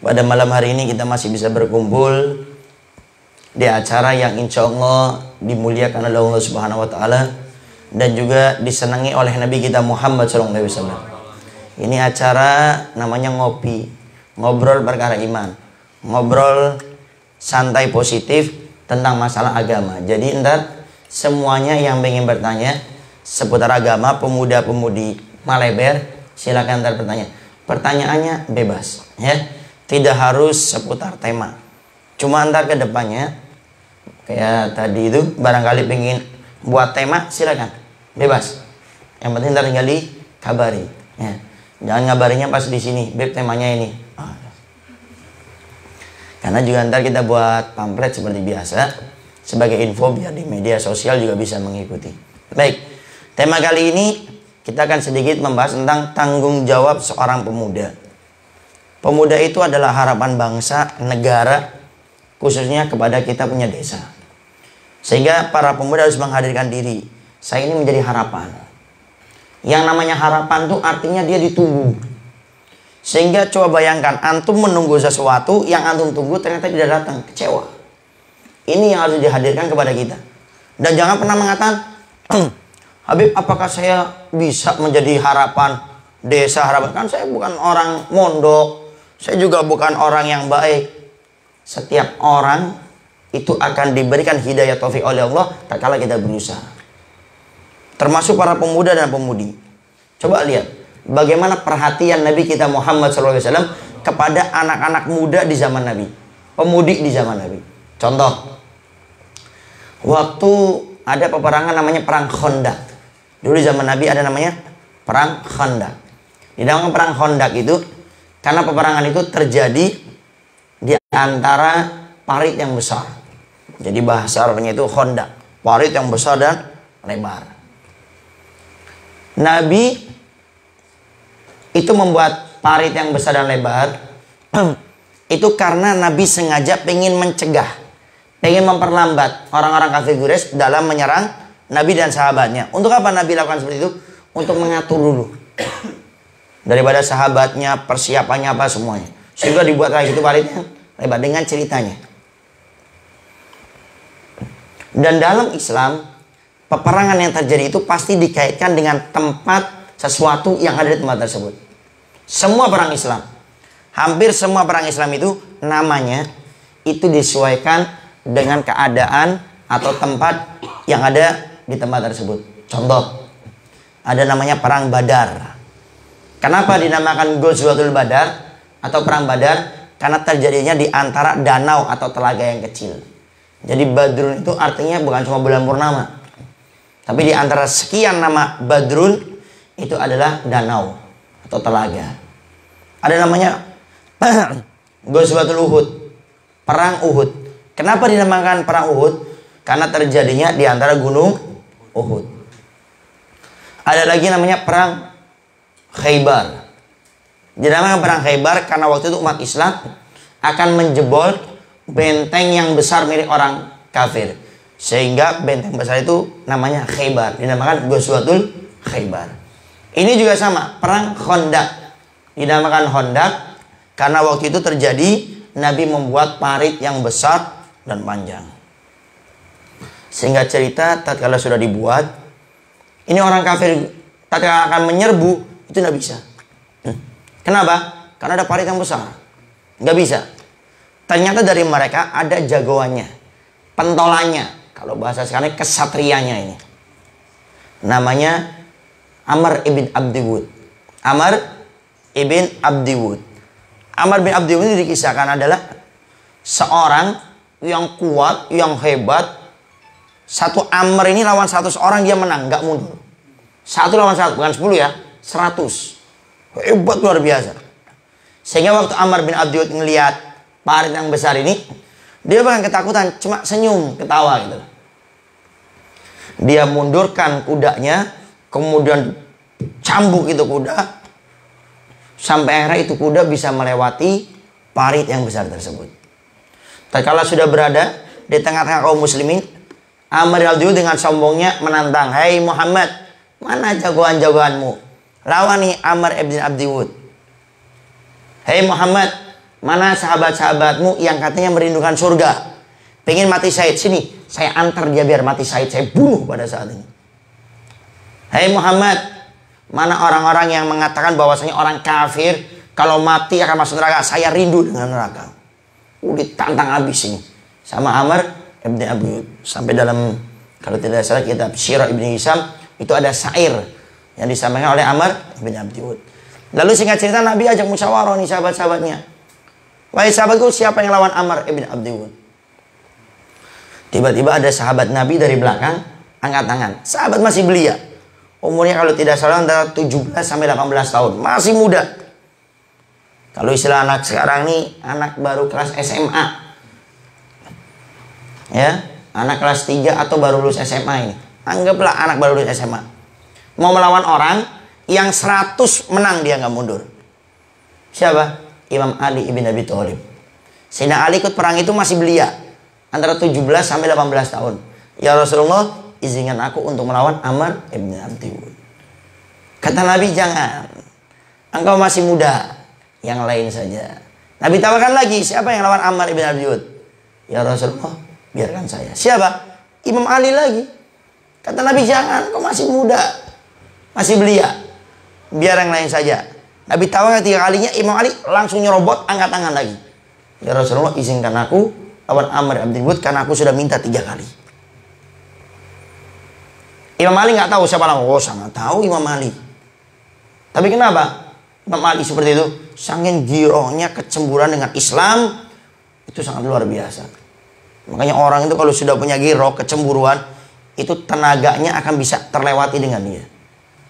Pada malam hari ini kita masih bisa berkumpul di acara yang insya Allah dimuliakan oleh Allah Subhanahu Wa Taala dan juga disenangi oleh Nabi kita Muhammad SAW. Ini acara namanya ngopi, ngobrol perkara iman, ngobrol santai positif tentang masalah agama. Jadi ntar semuanya yang ingin bertanya seputar agama, pemuda-pemudi Maleber, silakan ntar bertanya. Pertanyaannya bebas, ya. Tidak harus seputar tema. Cuma ntar ke depannya kayak tadi itu barangkali pengen buat tema, silakan. Bebas. Yang penting ntar tinggal dikabari, ya. Jangan ngabarinya pas di sini, Beb temanya ini. Karena juga ntar kita buat pamflet seperti biasa sebagai info biar di media sosial juga bisa mengikuti. Baik. Tema kali ini kita akan sedikit membahas tentang tanggung jawab seorang pemuda. Pemuda itu adalah harapan bangsa, negara, khususnya kepada kita punya desa. Sehingga para pemuda harus menghadirkan diri. Saya ini menjadi harapan. Yang namanya harapan itu artinya dia ditunggu. Sehingga coba bayangkan, antum menunggu sesuatu yang antum tunggu ternyata tidak datang, kecewa. Ini yang harus dihadirkan kepada kita. Dan jangan pernah mengatakan, Habib, apakah saya bisa menjadi harapan desa, harapan? Kan saya bukan orang mondok. Saya juga bukan orang yang baik. Setiap orang itu akan diberikan hidayah taufik oleh Allah tak kala kita berusaha. Termasuk para pemuda dan pemudi. Coba lihat bagaimana perhatian Nabi kita Muhammad SAW kepada anak-anak muda di zaman Nabi, pemudi di zaman Nabi. Contoh, waktu ada peperangan namanya perang Khandaq. Dulu di zaman Nabi ada namanya perang Khandaq. Di dalam perang Khandaq itu, karena peperangan itu terjadi di antara parit yang besar. Jadi bahasa Arabnya itu Khandaq, parit yang besar dan lebar. Nabi itu membuat parit yang besar dan lebar itu karena Nabi sengaja pengen mencegah, pengen memperlambat orang-orang kafir Quraisy dalam menyerang Nabi dan sahabatnya. Untuk apa Nabi lakukan seperti itu? Untuk mengatur dulu. Daripada sahabatnya, persiapannya apa semuanya. Sehingga dibuat kayak gitu paritnya lebar dengan ceritanya. Dan dalam Islam, peperangan yang terjadi itu pasti dikaitkan dengan tempat sesuatu yang ada di tempat tersebut. Semua perang Islam, hampir semua perang Islam itu namanya itu disesuaikan dengan keadaan atau tempat yang ada di tempat tersebut. Contoh, ada namanya perang Badar. Kenapa dinamakan Ghazwatul Badar atau perang Badar? Karena terjadinya di antara danau atau telaga yang kecil. Jadi Badrun itu artinya bukan cuma bulan purnama, tapi di antara sekian nama Badrun itu adalah danau atau telaga. Ada namanya Ghazwatul Uhud, perang Uhud. Kenapa dinamakan perang Uhud? Karena terjadinya di antara gunung Uhud. Ada lagi namanya perang Khaybar. Dinamakan perang Khaybar karena waktu itu umat Islam akan menjebol benteng yang besar milik orang kafir. Sehingga benteng besar itu namanya Khaybar. Dinamakan Ghazwatul Khaybar. Ini juga sama, perang Khandaq. Dinamakan Khandaq karena waktu itu terjadi Nabi membuat parit yang besar dan panjang. Sehingga cerita tatkala sudah dibuat, ini orang kafir tatkala akan menyerbu itu tidak bisa. Kenapa? Karena ada parit yang besar. Nggak bisa. Ternyata dari mereka ada jagoannya, pentolannya. Kalau bahasa sekarang kesatrianya ini. Namanya Amr ibn Abdi Wud. Amr ibn Abdi Wud. Amr bin Abdi Wud ini dikisahkan adalah seorang yang kuat, yang hebat. Satu Amr ini lawan 100 orang dia menang, nggak mundur. 1 lawan 1, bukan 10 ya, 100. Hebat luar biasa. Sehingga waktu Amr bin Abdi Wud ngelihat parit yang besar ini, dia bukan ketakutan, cuma senyum, ketawa gitu. Dia mundurkan kudanya, kemudian cambuk itu kuda, sampai akhirnya itu kuda bisa melewati parit yang besar tersebut. Tatkala sudah berada di tengah-tengah kaum muslimin, Amr bin Abdi Wud dengan sombongnya menantang, "Hei Muhammad, mana jagoan-jagoanmu? Lawan nih Amr ibn Abdi Wud. Hei Muhammad, Mana sahabat-sahabatmu yang katanya merindukan surga, pengen mati syahid, sini saya antar dia biar mati syahid, saya bunuh pada saat ini. Hai Muhammad, mana orang-orang yang mengatakan bahwasanya orang kafir kalau mati akan masuk neraka, saya rindu dengan neraka. Ditantang habis ini sama Amr ibn Abdul. Sampai dalam, kalau tidak salah kitab Sirah Ibn Hisam, itu ada syair yang disampaikan oleh Amr ibn Abdul. Lalu singkat cerita, Nabi ajak musyawarah nih sahabat-sahabatnya. Wahai sahabatku, siapa yang lawan Amr ibn Abdul? Tiba-tiba ada sahabat Nabi dari belakang angkat tangan. Sahabat masih belia. Umurnya kalau tidak salah antara 17 sampai 18 tahun. Masih muda. Kalau istilah anak sekarang nih, anak baru kelas SMA. Ya, anak kelas 3 atau baru lulus SMA ini. Anggaplah anak baru lulus SMA. Mau melawan orang yang 100 menang, dia nggak mundur. Siapa? Imam Ali ibn Abi Thalib. Sayyidina Ali ikut perang itu masih belia, antara 17 sampai 18 tahun. Ya Rasulullah, izinkan aku untuk melawan Amr ibn Abdul. Kata Nabi, jangan. Engkau masih muda, yang lain saja. Nabi tawarkan lagi, siapa yang lawan Amr ibn Abdul? Ya Rasulullah, biarkan saya. Siapa? Imam Ali lagi. Kata Nabi, jangan, kau masih muda, masih belia, biar yang lain saja. Nabi tawarkan 3 kalinya, Imam Ali langsung nyerobot, angkat tangan lagi. Ya Rasulullah, izinkan aku lawan Amr ibn Abdul karena aku sudah minta 3 kali. Imam Ali nggak tahu siapa lawan. Oh, sangat tahu Imam Ali. Tapi kenapa Imam Ali seperti itu? Saking girohnya, kecemburuan dengan Islam itu sangat luar biasa. Makanya orang itu kalau sudah punya giroh, kecemburuan, itu tenaganya akan bisa terlewati dengan dia.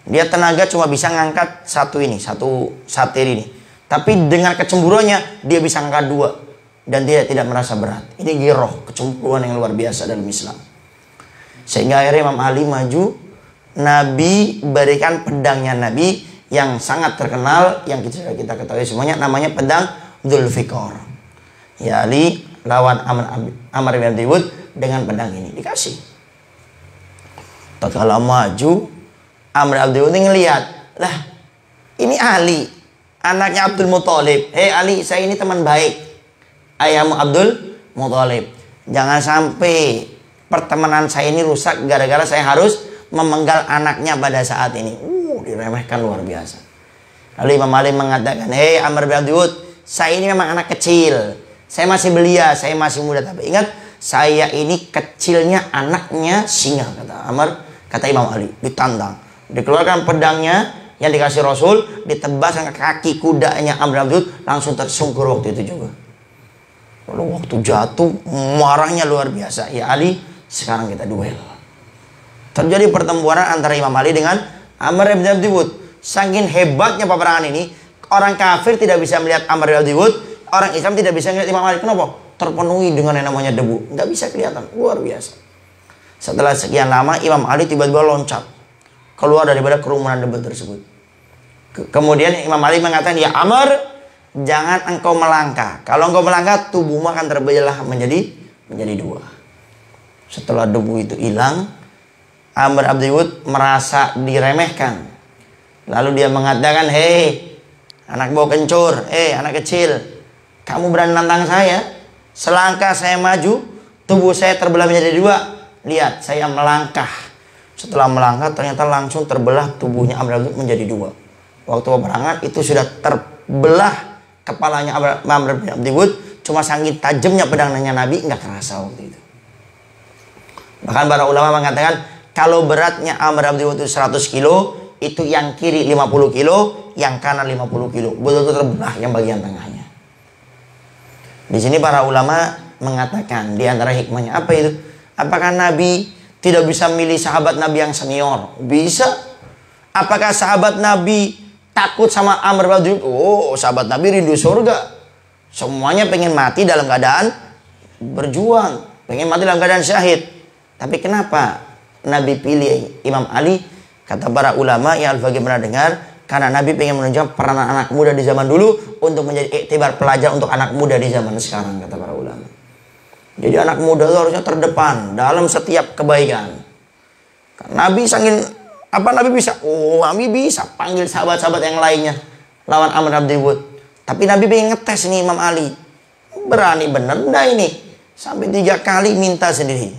Dia tenaga cuma bisa ngangkat satu satir ini. Tapi dengan kecemburuannya dia bisa ngangkat 2 dan dia tidak merasa berat. Ini giroh, kecemburuan yang luar biasa dalam Islam. Sehingga akhirnya Imam Ali maju, Nabi berikan pedangnya Nabi yang sangat terkenal, yang kita ketahui semuanya, namanya pedang Dzulfiqar. Ya, Ali lawan Amr bin Abdul dengan pedang ini dikasih. Tatkala maju, Amr bin Abdul ngelihat, lah ini Ali, anaknya Abdul Muthalib. Hei Ali, saya ini teman baik, ayahmu Abdul Muthalib. Jangan sampai pertemanan saya ini rusak gara-gara saya harus memenggal anaknya pada saat ini. Diremehkan luar biasa. Lalu Imam Ali mengatakan, hei Amr bin Abdul, saya ini memang anak kecil, saya masih belia, saya masih muda, tapi ingat, saya ini kecilnya anaknya singa. Kata kata Imam Ali, ditantang. Dikeluarkan pedangnya yang dikasih Rasul, ditebas dengan kaki kudanya Amr bin Abdul, langsung tersungkur waktu itu juga. Lalu waktu jatuh, marahnya luar biasa. Ya Ali, sekarang kita duel. Terjadi pertempuran antara Imam Ali dengan Amr bin Abdul. Saking hebatnya peperangan ini, orang kafir tidak bisa melihat Amr bin Abdul, orang Islam tidak bisa melihat Imam Ali. Kenapa? Terpenuhi dengan yang namanya debu, nggak bisa kelihatan. Luar biasa. Setelah sekian lama, Imam Ali tiba-tiba loncat keluar daripada kerumunan debu tersebut. Kemudian Imam Ali mengatakan, ya Amr, jangan engkau melangkah. Kalau engkau melangkah, tubuhmu akan terbelah menjadi 2. Setelah debu itu hilang, Amr Abdul merasa diremehkan. Lalu dia mengatakan, hei anak bau kencur, anak kecil, kamu berani nantang saya? Selangkah saya maju, tubuh saya terbelah menjadi 2. Lihat, saya melangkah. Setelah melangkah, ternyata langsung terbelah tubuhnya Amr Abdul menjadi 2. Waktu peperangan itu sudah terbelah kepalanya Amr bin Abdul. Cuma saking tajamnya pedangnya Nabi, nggak kerasa waktu itu. Bahkan para ulama mengatakan, kalau beratnya Amr bin Abdul itu 100 kilo, itu yang kiri 50 kilo, yang kanan 50 kilo. Betul-betul terbelah yang bagian tengahnya. Di sini para ulama mengatakan, di antara hikmahnya apa itu? Apakah Nabi tidak bisa milih sahabat Nabi yang senior? Bisa. Apakah sahabat Nabi takut sama Amr bin Abdul? Oh, sahabat Nabi rindu surga. Semuanya pengen mati dalam keadaan berjuang, pengen mati dalam keadaan syahid. Tapi kenapa Nabi pilih Imam Ali? Kata para ulama yang Al-Faqih pernah dengar, karena Nabi pengen menunjukkan peranan anak muda di zaman dulu untuk menjadi iktibar pelajar untuk anak muda di zaman sekarang, kata para ulama. Jadi anak muda itu harusnya terdepan dalam setiap kebaikan. Nabi saking Nabi bisa? Oh, Nabi bisa panggil sahabat-sahabat yang lainnya lawan Amr bin Abdul. Tapi Nabi pengen ngetes nih Imam Ali. Berani bener enggak ini? Sampai 3 kali minta sendiri.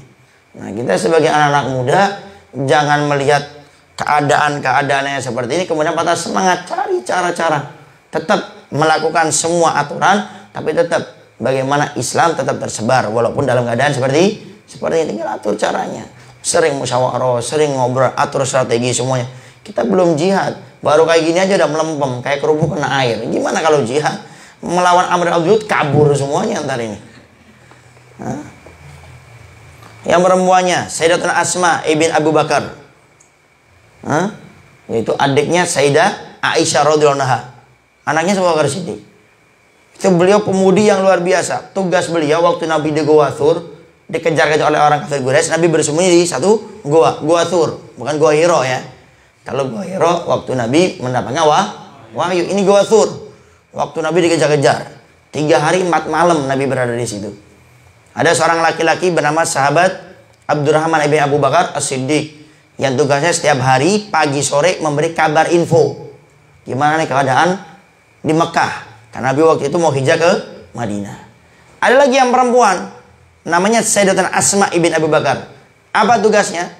Nah, kita sebagai anak-anak muda jangan melihat keadaan-keadaannya seperti ini kemudian patah semangat, cari cara-cara. Tetap melakukan semua aturan, tapi tetap bagaimana Islam tetap tersebar walaupun dalam keadaan seperti ini. Tinggal atur caranya. Sering musyawarah, sering ngobrol, atur strategi semuanya. Kita belum jihad, baru kayak gini aja udah melempem kayak kerupuk kena air. Gimana kalau jihad? Melawan Amr al-Jud kabur semuanya ntar ini. Yang perempuannya Sayyidatuna Asma ibn Abu Bakar, yaitu adiknya Sayyidah Aisyah radhiyallahu anha, anaknya Abu Bakar Siddiq. Itu beliau pemudi yang luar biasa. Tugas beliau waktu Nabi di Gua Thur dikejar-kejar oleh orang kafir Quraisy, Nabi bersembunyi di satu Gua Thur, bukan Gua Hiro ya. Kalau Gua Hiro waktu Nabi mendapatkan wahyu, ini Gua Thur. Waktu Nabi dikejar-kejar 3 hari 4 malam Nabi berada di situ. Ada seorang laki-laki bernama sahabat Abdurrahman ibn Abu Bakar As-Siddiq yang tugasnya setiap hari pagi sore memberi kabar info gimana nih keadaan di Mekah, karena Nabi waktu itu mau hijrah ke Madinah. Ada lagi yang perempuan namanya Sayyidatuna Asma ibn Abu Bakar. Apa tugasnya?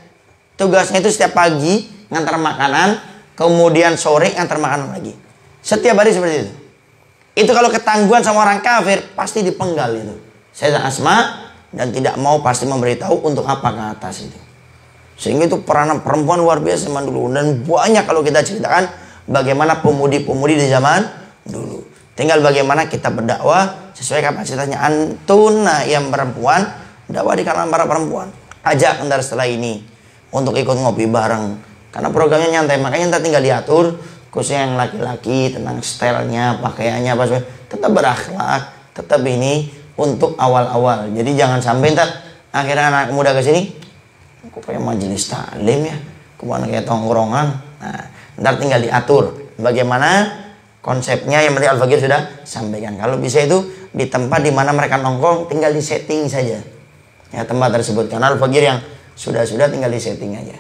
Tugasnya itu setiap pagi ngantar makanan, kemudian sore ngantar makanan lagi. Setiap hari seperti itu. Itu kalau ketangguhan sama orang kafir pasti dipenggal itu Sayyidatuna Asma, dan tidak mau pasti memberitahu untuk apa ke atas itu. Sehingga itu peranan perempuan luar biasa zaman dulu. Dan banyak kalau kita ceritakan bagaimana pemudi-pemudi di zaman dulu. Tinggal bagaimana kita berdakwah sesuai kapasitasnya. Antuna yang perempuan, dakwah di kalangan para perempuan. Ajak ntar setelah ini untuk ikut ngopi bareng. Karena programnya nyantai, makanya ntar tinggal diatur. Khususnya yang laki-laki tentang stylenya, pakaiannya, apa sebagainya. Tetap berakhlak, tetap ini. Untuk awal-awal. Jadi jangan sampai ntar akhirnya anak muda ke sini kok kayak majelis taklim ya, kemana kayak tongkrongan. Nah, ntar tinggal diatur bagaimana konsepnya. Yang penting Al-Fakir sudah sampaikan. Kalau bisa itu di tempat di mana mereka nongkrong tinggal di setting saja ya tempat tersebut. Karena Al-Fakir yang sudah tinggal di setting aja.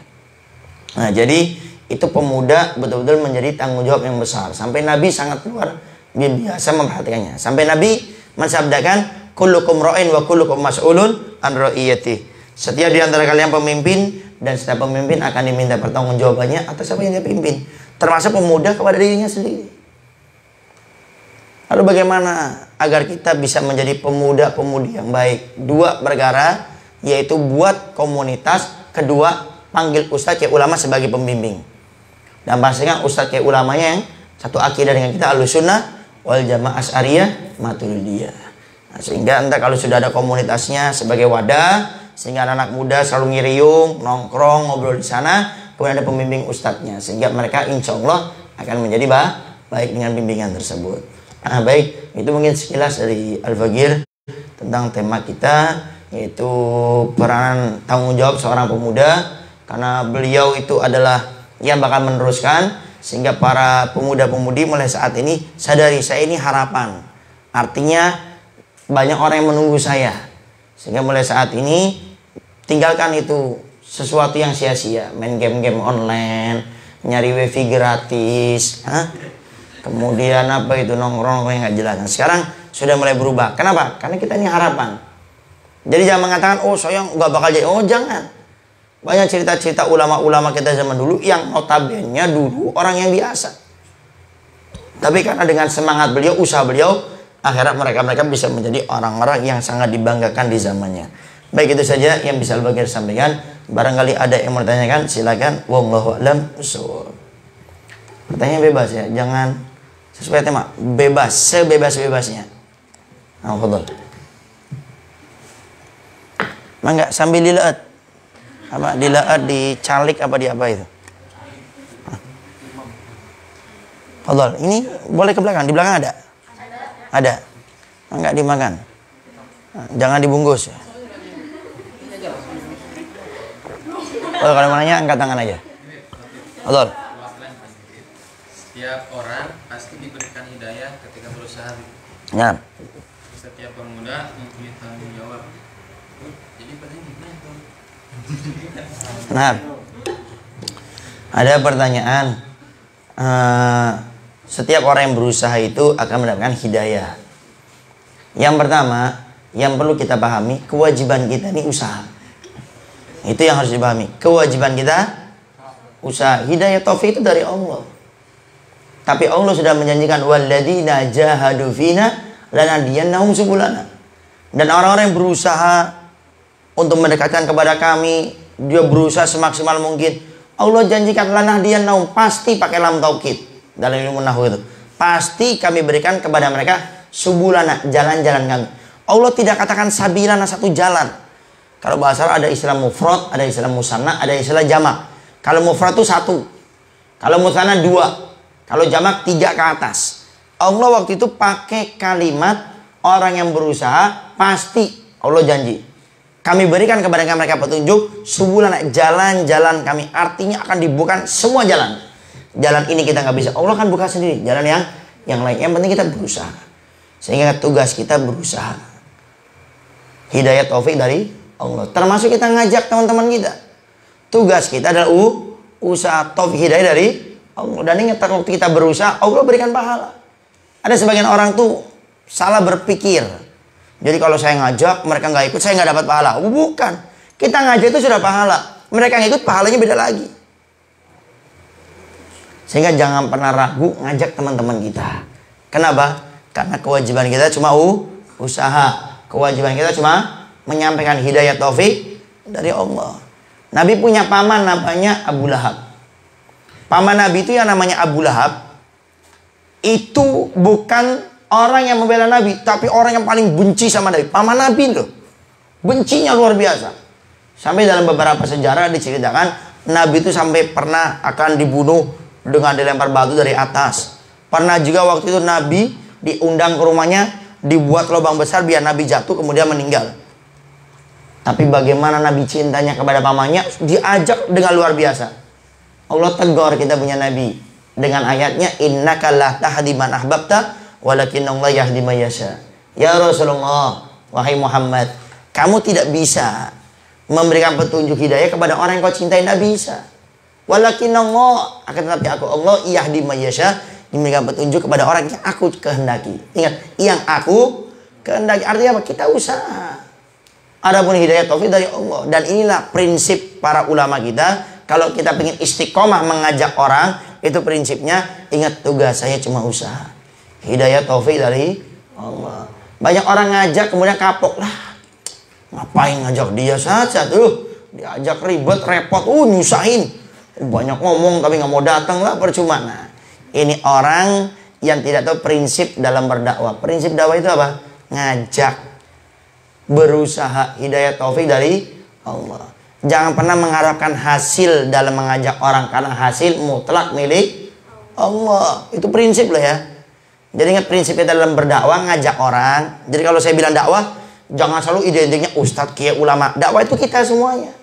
Nah, jadi itu pemuda betul-betul menjadi tanggung jawab yang besar. Sampai Nabi sangat luar biasa memperhatikannya. Sampai Nabi mensabdakan kullukum ra'in wa kullukum mas'ulun an ra'iyati. Setiap di antara kalian pemimpin, dan setiap pemimpin akan diminta pertanggungjawabannya atas apa yang dia pimpin, termasuk pemuda kepada dirinya sendiri. Lalu bagaimana agar kita bisa menjadi pemuda-pemudi yang baik? 2 perkara, yaitu buat komunitas, kedua panggil ustaz kayak ulama sebagai pembimbing. Dan pastikan ustaz kayak ulamanya yang satu akidah dengan kita, Ahlussunnah wal Jamaah Asy'ariyah Maturidiyah. Nah, sehingga entah kalau sudah ada komunitasnya sebagai wadah, sehingga anak-anak muda selalu ngiriung, nongkrong, ngobrol di sana, kemudian ada pembimbing ustadznya, sehingga mereka insya Allah akan menjadi baik dengan bimbingan tersebut. Nah, baik, itu mungkin sekilas dari Al-Fakir tentang tema kita, yaitu peran tanggung jawab seorang pemuda, karena beliau itu adalah yang bakal meneruskan, sehingga para pemuda-pemudi mulai saat ini sadari saya ini harapan. Artinya banyak orang yang menunggu saya, sehingga mulai saat ini tinggalkan itu sesuatu yang sia-sia, main game-game online, nyari wifi gratis, kemudian apa itu nongkrong yang nggak jelas. Nah, sekarang sudah mulai berubah. Kenapa? Karena kita ini harapan. Jadi jangan mengatakan oh saya nggak bakal jadi. Oh jangan. Banyak cerita-cerita ulama-ulama kita zaman dulu yang notabene dulu orang yang biasa, tapi karena dengan semangat beliau, usaha beliau, akhirnya mereka bisa menjadi orang-orang yang sangat dibanggakan di zamannya. Baik, itu saja yang bisa Al-Fakir sampaikan. Barangkali ada yang mau ditanyakan, silakan. Wallahu a'lam bishawab. Pertanyaan bebas ya, jangan sesuai tema, bebas, sebebas-bebasnya. Nah, fadhol. Mangga sambil dilaat. Apa dilaat, dicalik apa di apa itu? Fadhol. Ini boleh ke belakang, di belakang ada? Ada. Enggak dimakan. Jangan dibungkus. Oh, kalau mau nanya angkat tangan aja. Betul. Setiap orang pasti diberikan hidayah ketika berusaha. Ya. Setiap pemuda mempunyai tanggung jawab. Jadi pertanyaan gimana? Nah, ada pertanyaan. Setiap orang yang berusaha itu akan mendapatkan hidayah. Yang pertama, yang perlu kita pahami, kewajiban kita ini usaha. Itu yang harus dipahami. Kewajiban kita usaha. Hidayah taufik itu dari Allah. Tapi Allah sudah menjanjikan walladzina jahadu fina lanadiyannahum subulana. Dan orang-orang yang berusaha untuk mendekatkan kepada kami, dia berusaha semaksimal mungkin. Allah janjikan lanadiyannahum, pasti pakai lam taukid. Dalam ilmu nahwu itu, pasti kami berikan kepada mereka subulana, jalan-jalan kami. Allah tidak katakan sabilana, satu jalan. Kalau bahasa Arab ada istilah mufrad, ada istilah musanna, ada istilah jamak. Kalau mufrad itu satu, kalau musanna dua, kalau jamak tiga ke atas. Allah waktu itu pakai kalimat orang yang berusaha, pasti Allah janji kami berikan kepada mereka petunjuk subulana, jalan-jalan kami. Artinya akan dibuka semua jalan. Jalan ini kita nggak bisa, Allah kan buka sendiri. Jalan yang lain, yang penting kita berusaha. Sehingga tugas kita berusaha. Hidayah taufik dari Allah. Termasuk kita ngajak teman-teman kita. Tugas kita adalah usaha, taufik hidayah dari Allah. Dan ingat, waktu kita berusaha, Allah berikan pahala. Ada sebagian orang tuh salah berpikir. Jadi kalau saya ngajak, mereka nggak ikut, saya nggak dapat pahala. Bukan. Kita ngajak itu sudah pahala. Mereka yang ikut, pahalanya beda lagi. Sehingga jangan pernah ragu ngajak teman-teman kita. Kenapa? Karena kewajiban kita cuma usaha. Kewajiban kita cuma menyampaikan hidayah taufik dari Allah. Nabi punya paman namanya Abu Lahab. Paman Nabi itu yang namanya Abu Lahab, itu bukan orang yang membela Nabi, tapi orang yang paling benci sama Nabi. Paman Nabi loh. Bencinya luar biasa. Sampai dalam beberapa sejarah diceritakan, Nabi itu sampai pernah akan dibunuh dengan dilempar batu dari atas. Pernah juga waktu itu Nabi diundang ke rumahnya, dibuat lubang besar biar Nabi jatuh kemudian meninggal. Tapi bagaimana Nabi cintanya kepada pamannya, diajak dengan luar biasa. Allah tegur kita punya Nabi dengan ayatnya, innaka la tahdi man ahbabta walakinnallaha yahdi may yasha. Ya Rasulullah, wahai Muhammad, kamu tidak bisa memberikan petunjuk hidayah kepada orang yang kau cintai, tidak bisa. Walakinallah, akan tetapi aku Allah yahdi may yasha, memberikan petunjuk kepada orang yang aku kehendaki. Ingat, yang aku kehendaki. Artinya apa? Kita usaha. Adapun hidayah taufik dari Allah. Dan inilah prinsip para ulama kita. Kalau kita ingin istiqomah mengajak orang, itu prinsipnya, ingat, tugas saya cuma usaha. Hidayah taufik dari Allah. Banyak orang ngajak kemudian kapok lah. Ngapain ngajak dia saja tuh? Diajak ribet, repot, nyusahin. Banyak ngomong tapi nggak mau datang lah, percuma. Nah, ini orang yang tidak tahu prinsip dalam berdakwah. Prinsip dakwah itu apa? Ngajak, berusaha, hidayah taufik dari Allah. Jangan pernah mengharapkan hasil dalam mengajak orang, karena hasil mutlak milik Allah. Itu prinsip loh ya. Jadi ingat prinsip kita dalam berdakwah, ngajak orang. Jadi kalau saya bilang dakwah, jangan selalu identiknya ustadz, kiai, ulama. Dakwah itu kita semuanya.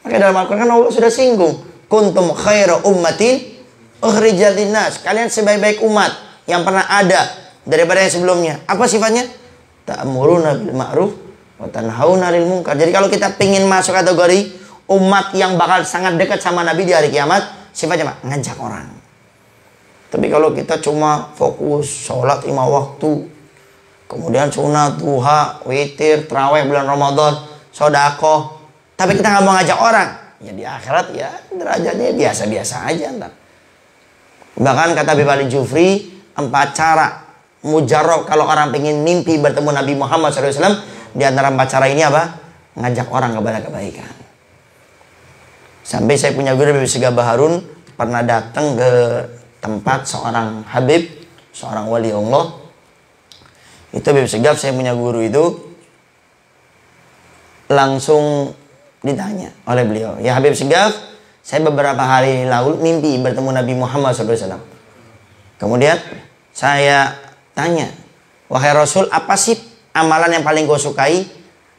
Maka dalam Al-Quran kan Allah sudah singgung, kuntum khairu ummatin ukhrijat linnas. Kalian sebaik-baik umat yang pernah ada daripada yang sebelumnya. Apa sifatnya? Ta'muruna bil ma'ruf wa tanhauna 'anil munkar. Jadi kalau kita ingin masuk kategori umat yang bakal sangat dekat sama Nabi di hari kiamat, sifatnya apa? Ngajak orang. Tapi kalau kita cuma fokus sholat 5 waktu, kemudian sunat, duha, witir, tarawih bulan Ramadan, sedekah, tapi kita nggak mau ngajak orang, ya di akhirat ya derajatnya biasa-biasa aja ntar. Bahkan kata Habib Ali Jufri, 4 cara mujarab kalau orang pengen mimpi bertemu Nabi Muhammad SAW. Di antara 4 cara ini apa? Ngajak orang kepada kebaikan. Sampai saya punya guru Habib Segaf Baharun pernah datang ke tempat seorang Habib, seorang wali Allah. Itu Habib Segaf, saya punya guru itu, langsung ditanya oleh beliau, ya Habib Segaf, saya beberapa hari lalu mimpi bertemu Nabi Muhammad SAW. Kemudian saya tanya, wahai Rasul, apa sih amalan yang paling kau sukai?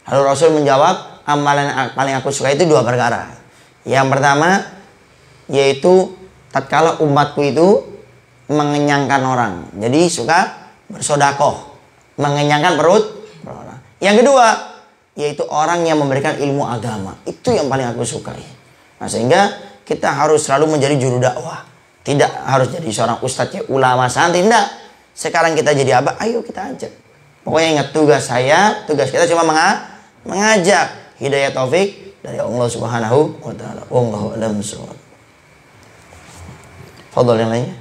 Lalu Rasul menjawab, amalan yang paling aku sukai itu 2 perkara. Yang pertama, yaitu tatkala umatku itu mengenyangkan orang, jadi suka bersodakoh, mengenyangkan perut orang. Yang kedua, yaitu orang yang memberikan ilmu agama. Itu yang paling aku sukai. Nah, sehingga kita harus selalu menjadi juru dakwah. Tidak harus jadi seorang ustadz, ulama, santri, enggak. Sekarang kita jadi apa? Ayo kita ajak. Pokoknya ingat, tugas kita cuma mengajak. Hidayah taufik dari Allah Subhanahu wa taala. Wallahu a'lam bishawab. Fadhol yang lainnya.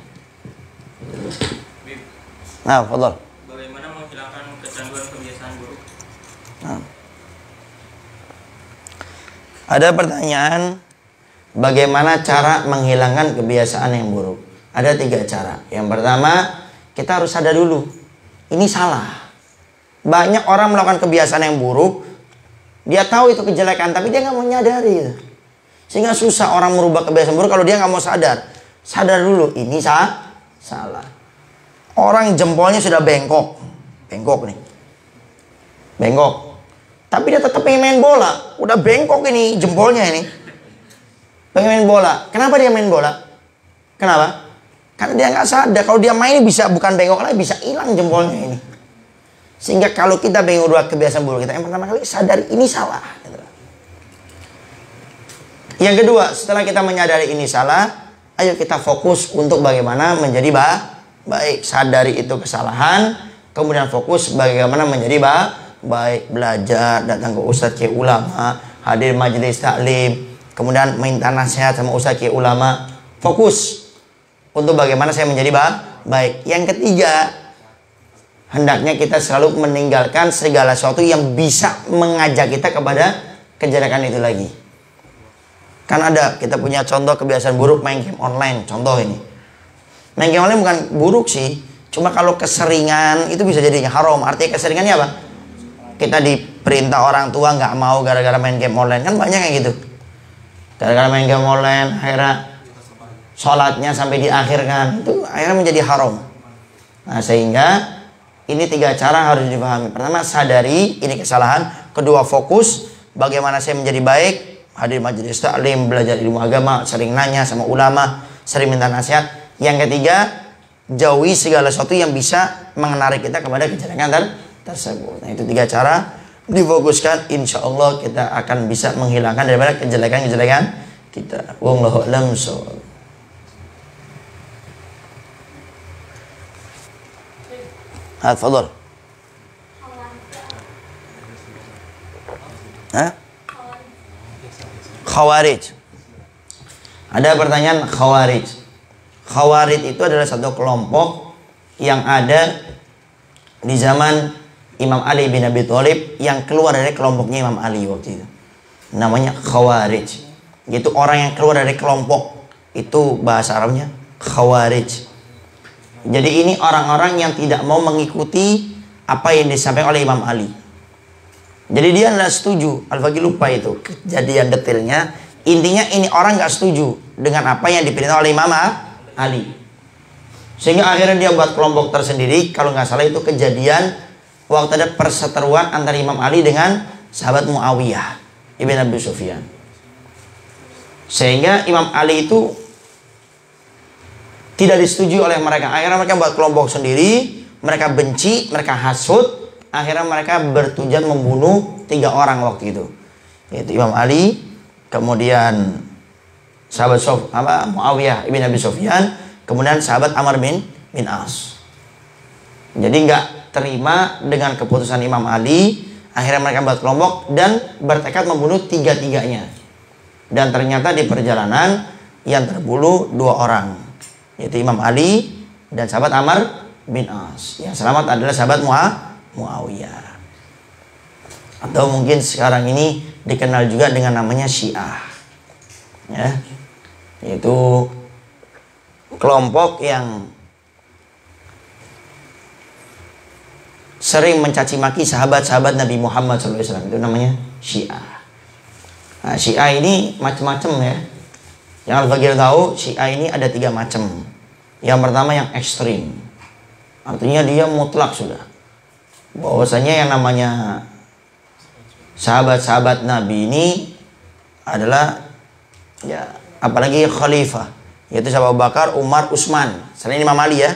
Nah, fadhol. Bagaimana menghilangkan kecanduan kebiasaan buruk? Nah. Ada pertanyaan, bagaimana cara menghilangkan kebiasaan yang buruk? Ada 3 cara. Yang pertama, kita harus sadar dulu, ini salah. Banyak orang melakukan kebiasaan yang buruk, dia tahu itu kejelekan, tapi dia nggak mau menyadari. Sehingga susah orang merubah kebiasaan buruk kalau dia nggak mau sadar. Sadar dulu, ini salah. Orang jempolnya sudah bengkok nih, bengkok. Tapi dia tetap pengen main bola. Udah bengkok ini jempolnya ini. Pengen main bola. Kenapa dia main bola? Kenapa? Karena dia nggak sadar kalau dia main bisa bukan bengkok lagi, bisa hilang jempolnya ini. Sehingga kalau kita pengen ubah kebiasaan buruk kita, yang pertama kali sadari ini salah. Yang kedua, setelah kita menyadari ini salah, ayo kita fokus untuk bagaimana menjadi baik. Sadari itu kesalahan, kemudian fokus bagaimana menjadi baik, belajar, datang ke ustadz ke ulama, hadir majelis taklim, kemudian minta nasihat sama ustadz ke ulama. Fokus untuk bagaimana saya menjadi baik. Yang ketiga, hendaknya kita selalu meninggalkan segala sesuatu yang bisa mengajak kita kepada kejelekan itu lagi. Kan ada, kita punya contoh kebiasaan buruk main game online. Contoh ini, main game online bukan buruk sih, cuma kalau keseringan itu bisa jadinya haram. Artinya keseringannya apa? Kita diperintah orang tua nggak mau gara-gara main game online, kan banyak yang gitu. Gara-gara main game online akhirnya sholatnya sampai diakhirkan, itu akhirnya menjadi haram. Nah, sehingga ini 3 cara harus dipahami. Pertama, sadari ini kesalahan. Kedua, fokus bagaimana saya menjadi baik, hadir majelis taklim, belajar ilmu agama, sering nanya sama ulama, sering minta nasihat. Yang ketiga, jauhi segala sesuatu yang bisa menarik kita kepada kejelekan tersebut. Nah, itu 3 cara difokuskan, insya Allah kita akan bisa menghilangkan daripada kejelekan-kejelekan kita. Wallahu a'lam bishawab. Tafadhol. Khawarij. Ada pertanyaan Khawarij. Khawarij itu adalah satu kelompok yang ada di zaman Imam Ali bin Abi Thalib, yang keluar dari kelompoknya Imam Ali waktu itu. Namanya Khawarij. Itu orang yang keluar dari kelompok. Itu bahasa Arabnya Khawarij. Jadi ini orang-orang yang tidak mau mengikuti apa yang disampaikan oleh Imam Ali. Jadi dia tidak setuju. Al-Faqih lupa itu kejadian detailnya. Intinya ini orang nggak setuju dengan apa yang diperintah oleh Imam Ali. Sehingga akhirnya dia buat kelompok tersendiri. Kalau nggak salah itu kejadian waktu ada perseteruan antara Imam Ali dengan sahabat Muawiyah Ibn Abi Sufyan. Sehingga Imam Ali itu tidak disetujui oleh mereka. Akhirnya mereka buat kelompok sendiri. Mereka benci, mereka hasut. Akhirnya mereka bertujuan membunuh 3 orang waktu itu. Yaitu Imam Ali, kemudian sahabat Muawiyah Ibn Abi Sufyan, kemudian sahabat Amr bin As. Jadi nggak terima dengan keputusan Imam Ali. Akhirnya mereka buat kelompok dan bertekad membunuh 3-tiganya. Dan ternyata di perjalanan yang terbunuh 2 orang, yaitu Imam Ali dan sahabat Amr bin As. Yang selamat adalah sahabat Muawiyah. Atau mungkin sekarang ini dikenal juga dengan namanya Syiah. Ya. Yaitu kelompok yang sering mencaci maki sahabat-sahabat Nabi Muhammad SAW. Itu namanya Syiah. Nah, Syiah ini macam-macam ya. Yang Al-Faqih tahu, Syiah ini ada 3 macam. Yang pertama yang ekstrim. Artinya dia mutlak sudah. Bahwasanya yang namanya sahabat-sahabat Nabi ini adalah ya, apalagi khalifah, yaitu sahabat Abu Bakar, Umar, Utsman, selain Imam Ali ya.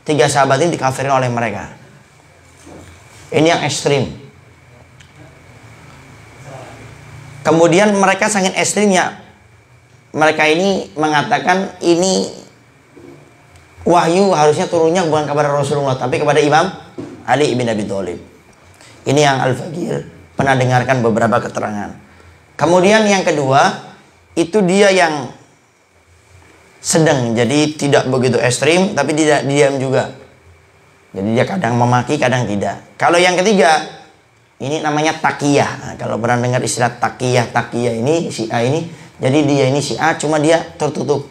3 sahabat ini dikafirkan oleh mereka. Ini yang ekstrim. Kemudian mereka sangat ekstrimnya. Mereka ini mengatakan ini wahyu harusnya turunnya bukan kepada Rasulullah, tapi kepada Imam Ali ibn Abi Thalib. Ini yang Al-Faqir pernah dengarkan beberapa keterangan. Kemudian yang kedua, itu dia yang sedang, jadi tidak begitu ekstrim, tapi tidak diam juga. Jadi dia kadang memaki, kadang tidak. Kalau yang ketiga, ini namanya taqiyah. Nah, kalau pernah dengar istilah taqiyah ini si A ini, jadi dia ini si A, cuma dia tertutup,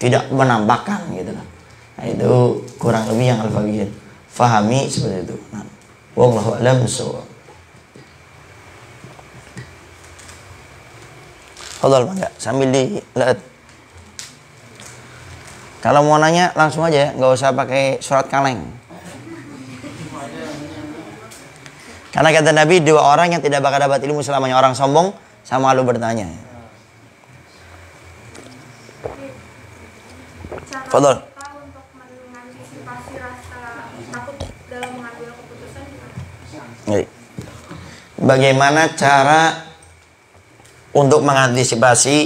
tidak menampakkan gitu. Nah, itu kurang lebih yang Al-Faqir fahami seperti itu. Nah, wallahu a'lam bishawab. Fadhal Bang, sambil dilihat. Kalau mau nanya langsung aja ya, nggak usah pakai surat kaleng. Karena kata Nabi, dua orang yang tidak bakal dapat ilmu selamanya, orang sombong sama lalu bertanya. Fadhal. Untuk mengantisipasi rasa takut dalam mengambil keputusan gimana? Bagaimana cara untuk mengantisipasi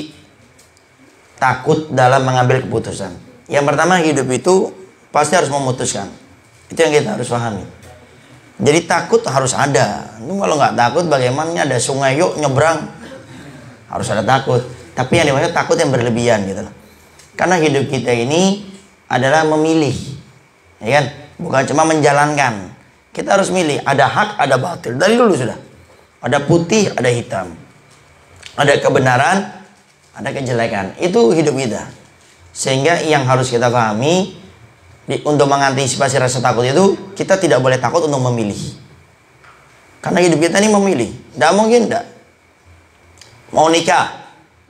takut dalam mengambil keputusan? Yang pertama, hidup itu pasti harus memutuskan. Itu yang kita harus pahami. Jadi takut harus ada. Itu kalau nggak takut, bagaimana ada sungai yuk nyebrang? Harus ada takut. Tapi yang dimaksud takut yang berlebihan gitu loh. Karena hidup kita ini adalah memilih, ya kan? Bukan cuma menjalankan. Kita harus milih. Ada hak, ada batil. Dari dulu sudah. Ada putih, ada hitam. Ada kebenaran, ada kejelekan. Itu hidup kita. Sehingga yang harus kita pahami, untuk mengantisipasi rasa takut itu, kita tidak boleh takut untuk memilih. Karena hidup kita ini memilih. Tidak mungkin tidak. Mau nikah,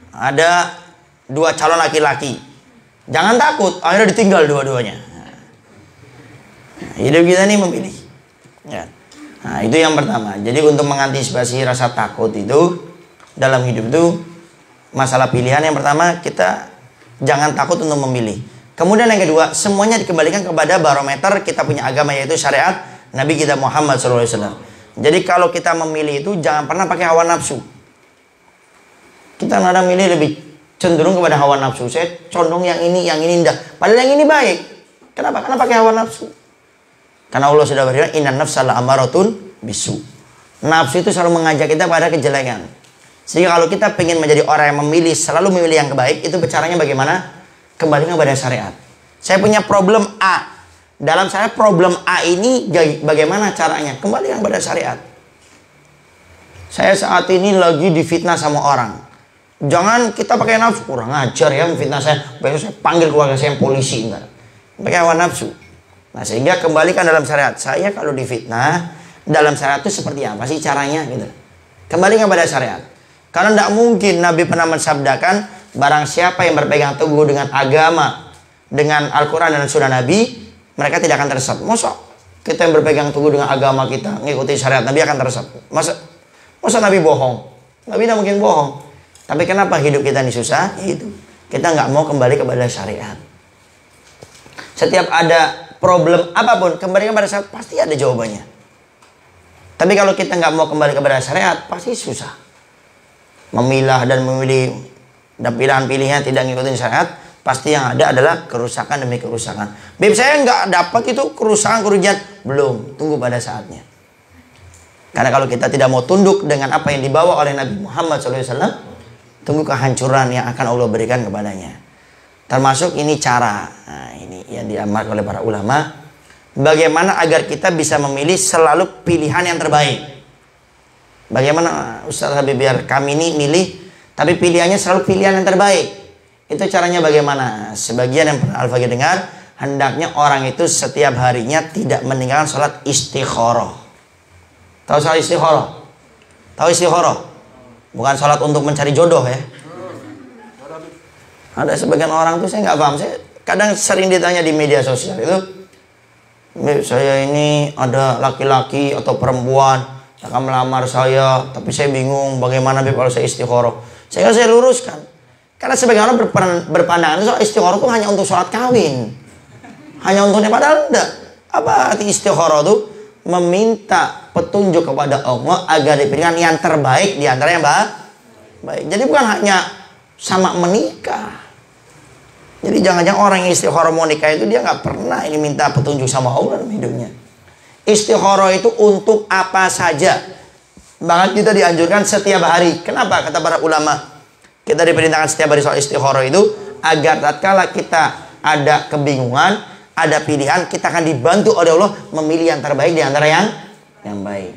ada dua calon laki-laki. Jangan takut, akhirnya ditinggal dua-duanya. Hidup kita ini memilih. Ya. Nah, itu yang pertama. Jadi untuk mengantisipasi rasa takut itu, dalam hidup itu, masalah pilihan yang pertama, kita jangan takut untuk memilih. Kemudian yang kedua, semuanya dikembalikan kepada barometer kita punya agama, yaitu syariat Nabi kita Muhammad SAW. Jadi kalau kita memilih itu jangan pernah pakai hawa nafsu. Kita kadang milih lebih cenderung kepada hawa nafsu. Saya condong yang ini enggak. Padahal yang ini baik. Kenapa? Karena pakai hawa nafsu. Karena Allah sudah berfirman, innan nafsa la'amaratun bisu. Nafsu itu selalu mengajak kita pada kejelekan. Sehingga kalau kita ingin menjadi orang yang memilih, selalu memilih yang baik, itu caranya bagaimana? Kembali kepada syariat. Saya punya problem A. Dalam saya problem A ini bagaimana caranya? Kembali kepada syariat. Saya saat ini lagi difitnah sama orang. Jangan kita pakai nafsu. Kurang ajar ya memfitnah saya. Besok saya panggil keluarga saya yang polisi. Enggak. Pakai hawa nafsu. Nah, sehingga kembalikan dalam syariat. Saya kalau difitnah, dalam syariat itu seperti apa sih caranya? Gitu. Kembali kepada syariat. Karena tidak mungkin Nabi pernah mensabdakan, barang siapa yang berpegang teguh dengan agama, dengan Al-Quran dan Sunnah Nabi, mereka tidak akan tersesat. Masa kita yang berpegang teguh dengan agama kita, mengikuti syariat Nabi akan tersesat? Masa Nabi bohong? Nabi tidak mungkin bohong. Tapi kenapa hidup kita ini susah? Itu kita nggak mau kembali kepada syariat. Setiap ada problem apapun, kembali kepada syariat pasti ada jawabannya. Tapi kalau kita nggak mau kembali kepada syariat, pasti susah. Memilah dan memilih dan pilihan-pilihannya tidak ngikutin syariat, pasti yang ada adalah kerusakan demi kerusakan. Beb, saya nggak dapat itu kerugian. Belum, tunggu pada saatnya. Karena kalau kita tidak mau tunduk dengan apa yang dibawa oleh Nabi Muhammad SAW, tunggu kehancuran yang akan Allah berikan kepadanya. Termasuk ini cara, nah, ini yang diamalkan oleh para ulama, bagaimana agar kita bisa memilih selalu pilihan yang terbaik. Bagaimana Ustaz Habib biar kami ini milih, tapi pilihannya selalu pilihan yang terbaik. Itu caranya bagaimana? Sebagian yang pernah Al-Faqir dengar, hendaknya orang itu setiap harinya tidak meninggalkan sholat istikharah. Tahu sholat istikharah? Tahu istikharah? Bukan sholat untuk mencari jodoh ya. Ada sebagian orang tuh saya nggak paham. Saya kadang sering ditanya di media sosial itu, saya ini ada laki-laki atau perempuan akan melamar saya, tapi saya bingung bagaimana kalau saya istikharah. Saya luruskan. Karena sebagian orang berpandangan soal istikharah itu hanya untuk sholat kawin. Hanya untuknya, padahal enggak. Apa arti istikharah itu? Meminta petunjuk kepada Allah agar diberikan yang terbaik di antara yang baik. Jadi bukan hanya sama menikah. Jadi jangan-jangan orang yang istikharah mau nikah itu dia nggak pernah ini minta petunjuk sama Allah dalam hidupnya. Istikharah itu untuk apa saja. Bahkan kita dianjurkan setiap hari. Kenapa? Kata para ulama, kita diperintahkan setiap hari soal istikharah itu agar tatkala kita ada kebingungan, ada pilihan, kita akan dibantu oleh Allah memilih yang terbaik di antara yang baik.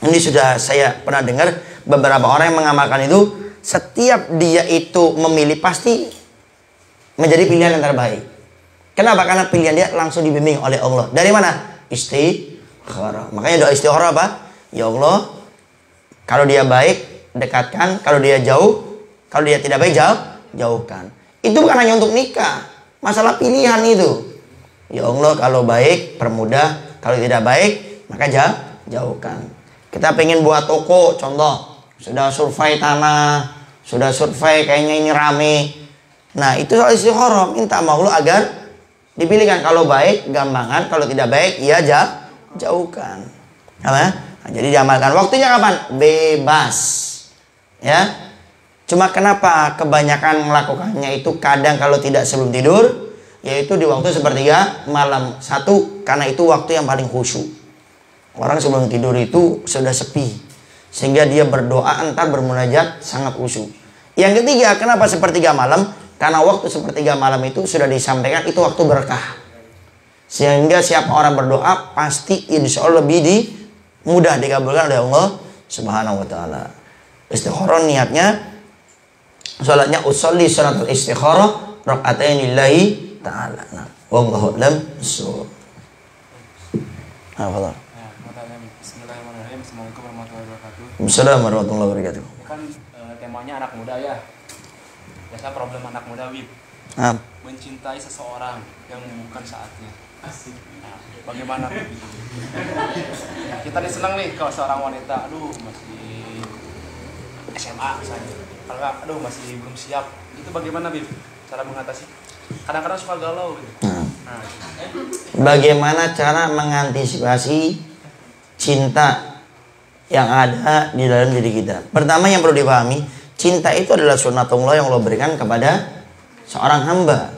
Ini sudah saya pernah dengar beberapa orang yang mengamalkan itu, setiap dia itu memilih pasti menjadi pilihan yang terbaik. Kenapa? Karena pilihan dia langsung dibimbing oleh Allah. Dari mana? Istikharah. Makanya doa istikharah apa? Ya Allah, kalau dia baik, dekatkan. Kalau dia jauh, kalau dia tidak baik, jauhkan. Itu bukan hanya untuk nikah. Masalah pilihan itu. Ya Allah, kalau baik, permudah. Kalau tidak baik, maka jauhkan. Kita pengen buat toko, contoh. Sudah survei tanah, sudah survei kayaknya ini rame. Nah, itu soal istikharah. Minta sama Allah agar dipilihkan. Kalau baik, gampangan. Kalau tidak baik, ya jauhkan. Apa? Nah, jadi diamalkan. Waktunya kapan? Bebas. Ya. Cuma kenapa kebanyakan melakukannya itu kadang kalau tidak sebelum tidur, yaitu di waktu sepertiga malam. Satu, karena itu waktu yang paling khusyuk. Orang sebelum tidur itu sudah sepi, sehingga dia berdoa entar bermunajat sangat khusyuk. Yang ketiga, kenapa sepertiga malam? Karena waktu sepertiga malam itu sudah disampaikan itu waktu berkah, sehingga siapa orang berdoa pasti insya Allah lebih mudah dikabulkan oleh Allah Subhanahu wa ta'ala. Istikharah niatnya salatnya usolli salatul istikharah rakaatain lillahi ta'ala. Nah, wallahu a'lam bissawab. Bismillahirrahmanirrahim. Assalamualaikum warahmatullahi wabarakatuh. Assalamualaikum warahmatullahi wabarakatuh. Ini kan temanya anak muda ya. Biasa problem anak muda, Wib. Mencintai seseorang yang bukan saatnya. Asik. Nah, bagaimana begitu? Kita nih senang nih kalau seorang wanita, aduh masih SMA misalnya. Kalau nggak, aduh masih belum siap. Itu bagaimana, Wib? Cara mengatasi? Kadang-kadang suka galau gitu. Nah. Bagaimana cara mengantisipasi cinta yang ada di dalam diri kita? Pertama yang perlu dipahami, cinta itu adalah sunnatullah yang Allah berikan kepada seorang hamba.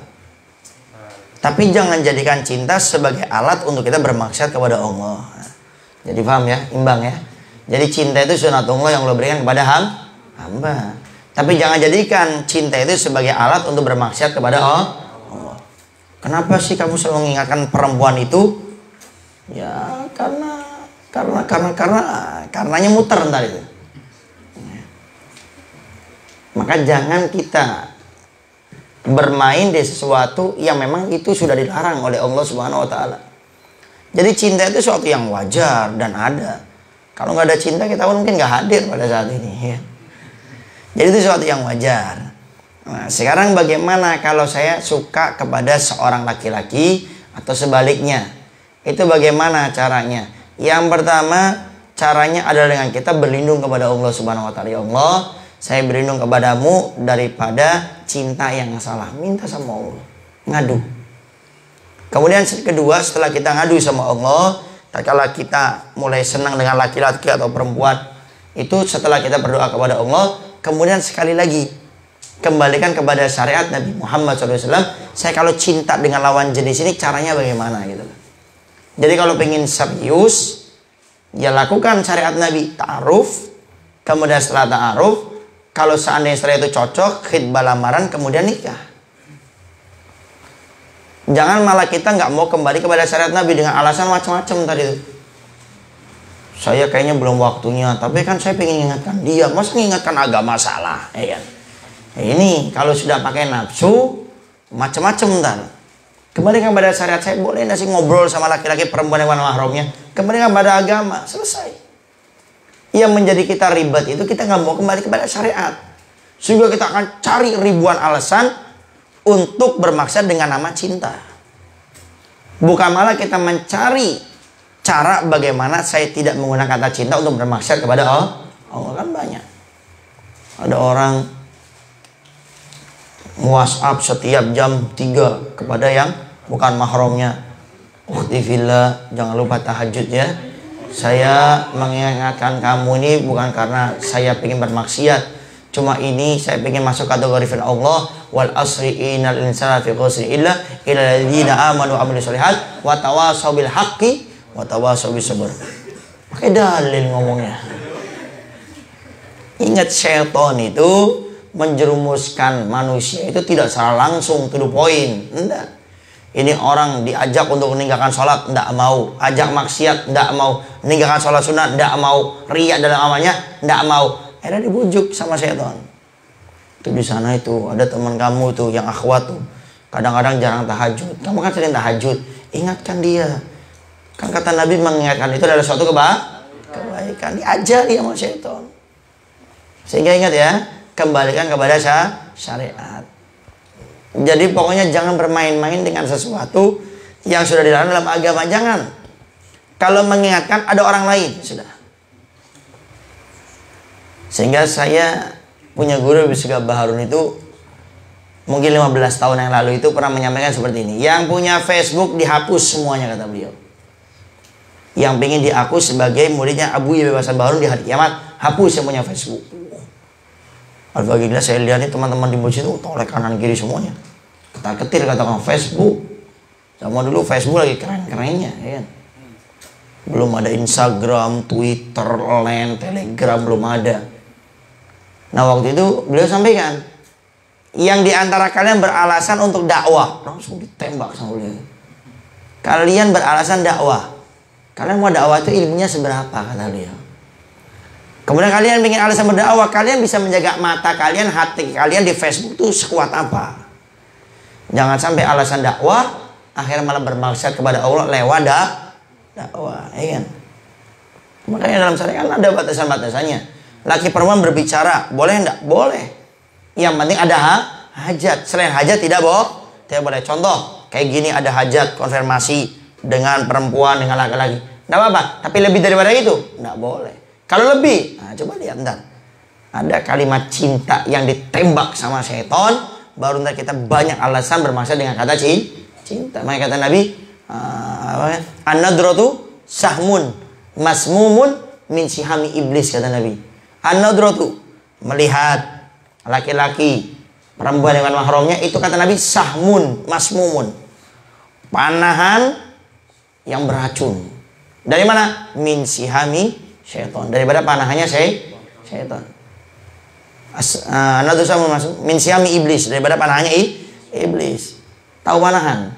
Tapi jangan jadikan cinta sebagai alat untuk kita bermaksud kepada Allah. Jadi paham ya, imbang ya. Jadi cinta itu sunnatullah yang Allah berikan kepada hamba. Tapi jangan jadikan cinta itu sebagai alat untuk bermaksud kepada Allah. Kenapa sih kamu selalu mengingatkan perempuan itu? Ya karenanya muter ntar itu. Maka jangan kita bermain di sesuatu yang memang itu sudah dilarang oleh Allah Subhanahu wa ta'ala. Jadi cinta itu sesuatu yang wajar dan ada. Kalau nggak ada cinta kita pun mungkin nggak hadir pada saat ini ya. Jadi itu sesuatu yang wajar. Nah, sekarang bagaimana kalau saya suka kepada seorang laki-laki atau sebaliknya? Itu bagaimana caranya? Yang pertama, caranya adalah dengan kita berlindung kepada Allah Subhanahu wa ta'ala. Ya Allah, saya berlindung kepadamu daripada cinta yang salah. Minta sama Allah. Ngadu. Kemudian kedua, setelah kita ngadu sama Allah, tatkala kita mulai senang dengan laki-laki atau perempuan, itu setelah kita berdoa kepada Allah, kemudian sekali lagi kembalikan kepada syariat Nabi Muhammad SAW. Saya kalau cinta dengan lawan jenis ini caranya bagaimana gitu. Jadi kalau pengen serius, ya lakukan syariat Nabi, ta'aruf. Kemudian setelah ta'aruf, kalau seandainya setelah itu cocok, khitbah lamaran, kemudian nikah. Jangan malah kita nggak mau kembali kepada syariat Nabi dengan alasan macam-macam tadi itu. Saya kayaknya belum waktunya, tapi kan saya pengen ingatkan dia. Masa mengingatkan agama salah, ya kan? Ini kalau sudah pakai nafsu macam-macam ntar. Kembalikan pada syariat. Saya boleh nggak sih ngobrol sama laki-laki perempuan yang mahramnya? Kembalikan pada agama, selesai. Yang menjadi kita ribet itu kita nggak mau kembali kepada syariat. Sehingga kita akan cari ribuan alasan untuk bermaksud dengan nama cinta. Bukan malah kita mencari cara bagaimana saya tidak menggunakan kata cinta untuk bermaksud kepada Allah. Allah kan banyak. Ada orang WhatsApp setiap jam 3 kepada yang bukan mahramnya. Ukhti fillah, jangan lupa tahajud ya. Saya mengingatkan kamu ini bukan karena saya ingin bermaksiat, Cuma ini saya pengen masuk kategori firman Allah, wal asri innal insana fi khusrin illa alladziina amanu wa amilus sholihat wa tawashaw bil haqqi wa tawashaw bis sabr. Pakai dalil ngomongnya. Ingat, syaitan itu menjerumuskan manusia itu tidak secara langsung to the point. Enggak. Ini orang diajak untuk meninggalkan sholat, enggak mau. Ajak maksiat, enggak mau. Meninggalkan sholat sunat, enggak mau. Riya dalam amalnya, enggak mau. Akhirnya dibujuk sama syaitan. Itu di sana itu ada teman kamu tuh yang akhwat tuh, kadang-kadang jarang tahajud. Kamu kan sering tahajud, ingatkan dia. Kan kata Nabi mengingatkan itu adalah suatu kebaikan. Diajari sama syaitan. Sehingga ingat ya, kembalikan kepada syariat. Jadi pokoknya jangan bermain-main dengan sesuatu yang sudah dilarang dalam agama. Jangan. Kalau mengingatkan ada orang lain, sudah. Sehingga saya punya guru Bisga Baharun itu mungkin 15 tahun yang lalu itu pernah menyampaikan seperti ini. Yang punya Facebook dihapus semuanya, kata beliau. Yang pengen dihapus sebagai muridnya Abu Yahya Baharun di hari kiamat, hapus yang punya Facebook. Alhamdulillah saya lihat nih teman-teman di masjid itu tolek kanan kiri semuanya. Ketar-ketir katakan Facebook. Sama dulu Facebook lagi keren-kerennya, ya kan? Belum ada Instagram, Twitter, Line, Telegram, belum ada. Nah waktu itu beliau sampaikan, yang diantara kalian beralasan untuk dakwah, langsung ditembak sama beliau. Kalian beralasan dakwah, kalian mau dakwah itu ilmunya seberapa, kata beliau. Kemudian kalian ingin alasan berdakwah, kalian bisa menjaga mata kalian, hati kalian di Facebook itu sekuat apa. Jangan sampai alasan dakwah akhirnya malah bermaksud kepada Allah lewat dakwah, ya kan? Makanya dalam syariat kan ada batasan-batasannya. Laki perempuan berbicara, boleh enggak? Boleh. Yang penting ada hajat. Selain hajat tidak boleh. Contoh, kayak gini ada hajat konfirmasi dengan perempuan, dengan laki-laki. Enggak apa-apa. Tapi lebih daripada itu, enggak boleh. Kalau lebih, nah coba lihat ntar. Ada kalimat cinta yang ditembak sama syaitan, baru ntar kita banyak alasan bermaksud dengan kata cinta. Makanya kata Nabi, an-nadratu sahmun masmumun min sihami iblis, kata Nabi. An-nadratu, melihat laki-laki perempuan dengan mahramnya, itu kata Nabi sahmun masmumun, panahan yang beracun. Dari mana? Min sihami syaitan, daripada panahannya syaitan. An-nadratu sahmun masmumun min sihami iblis, daripada panahannya iblis. Tahu panahan?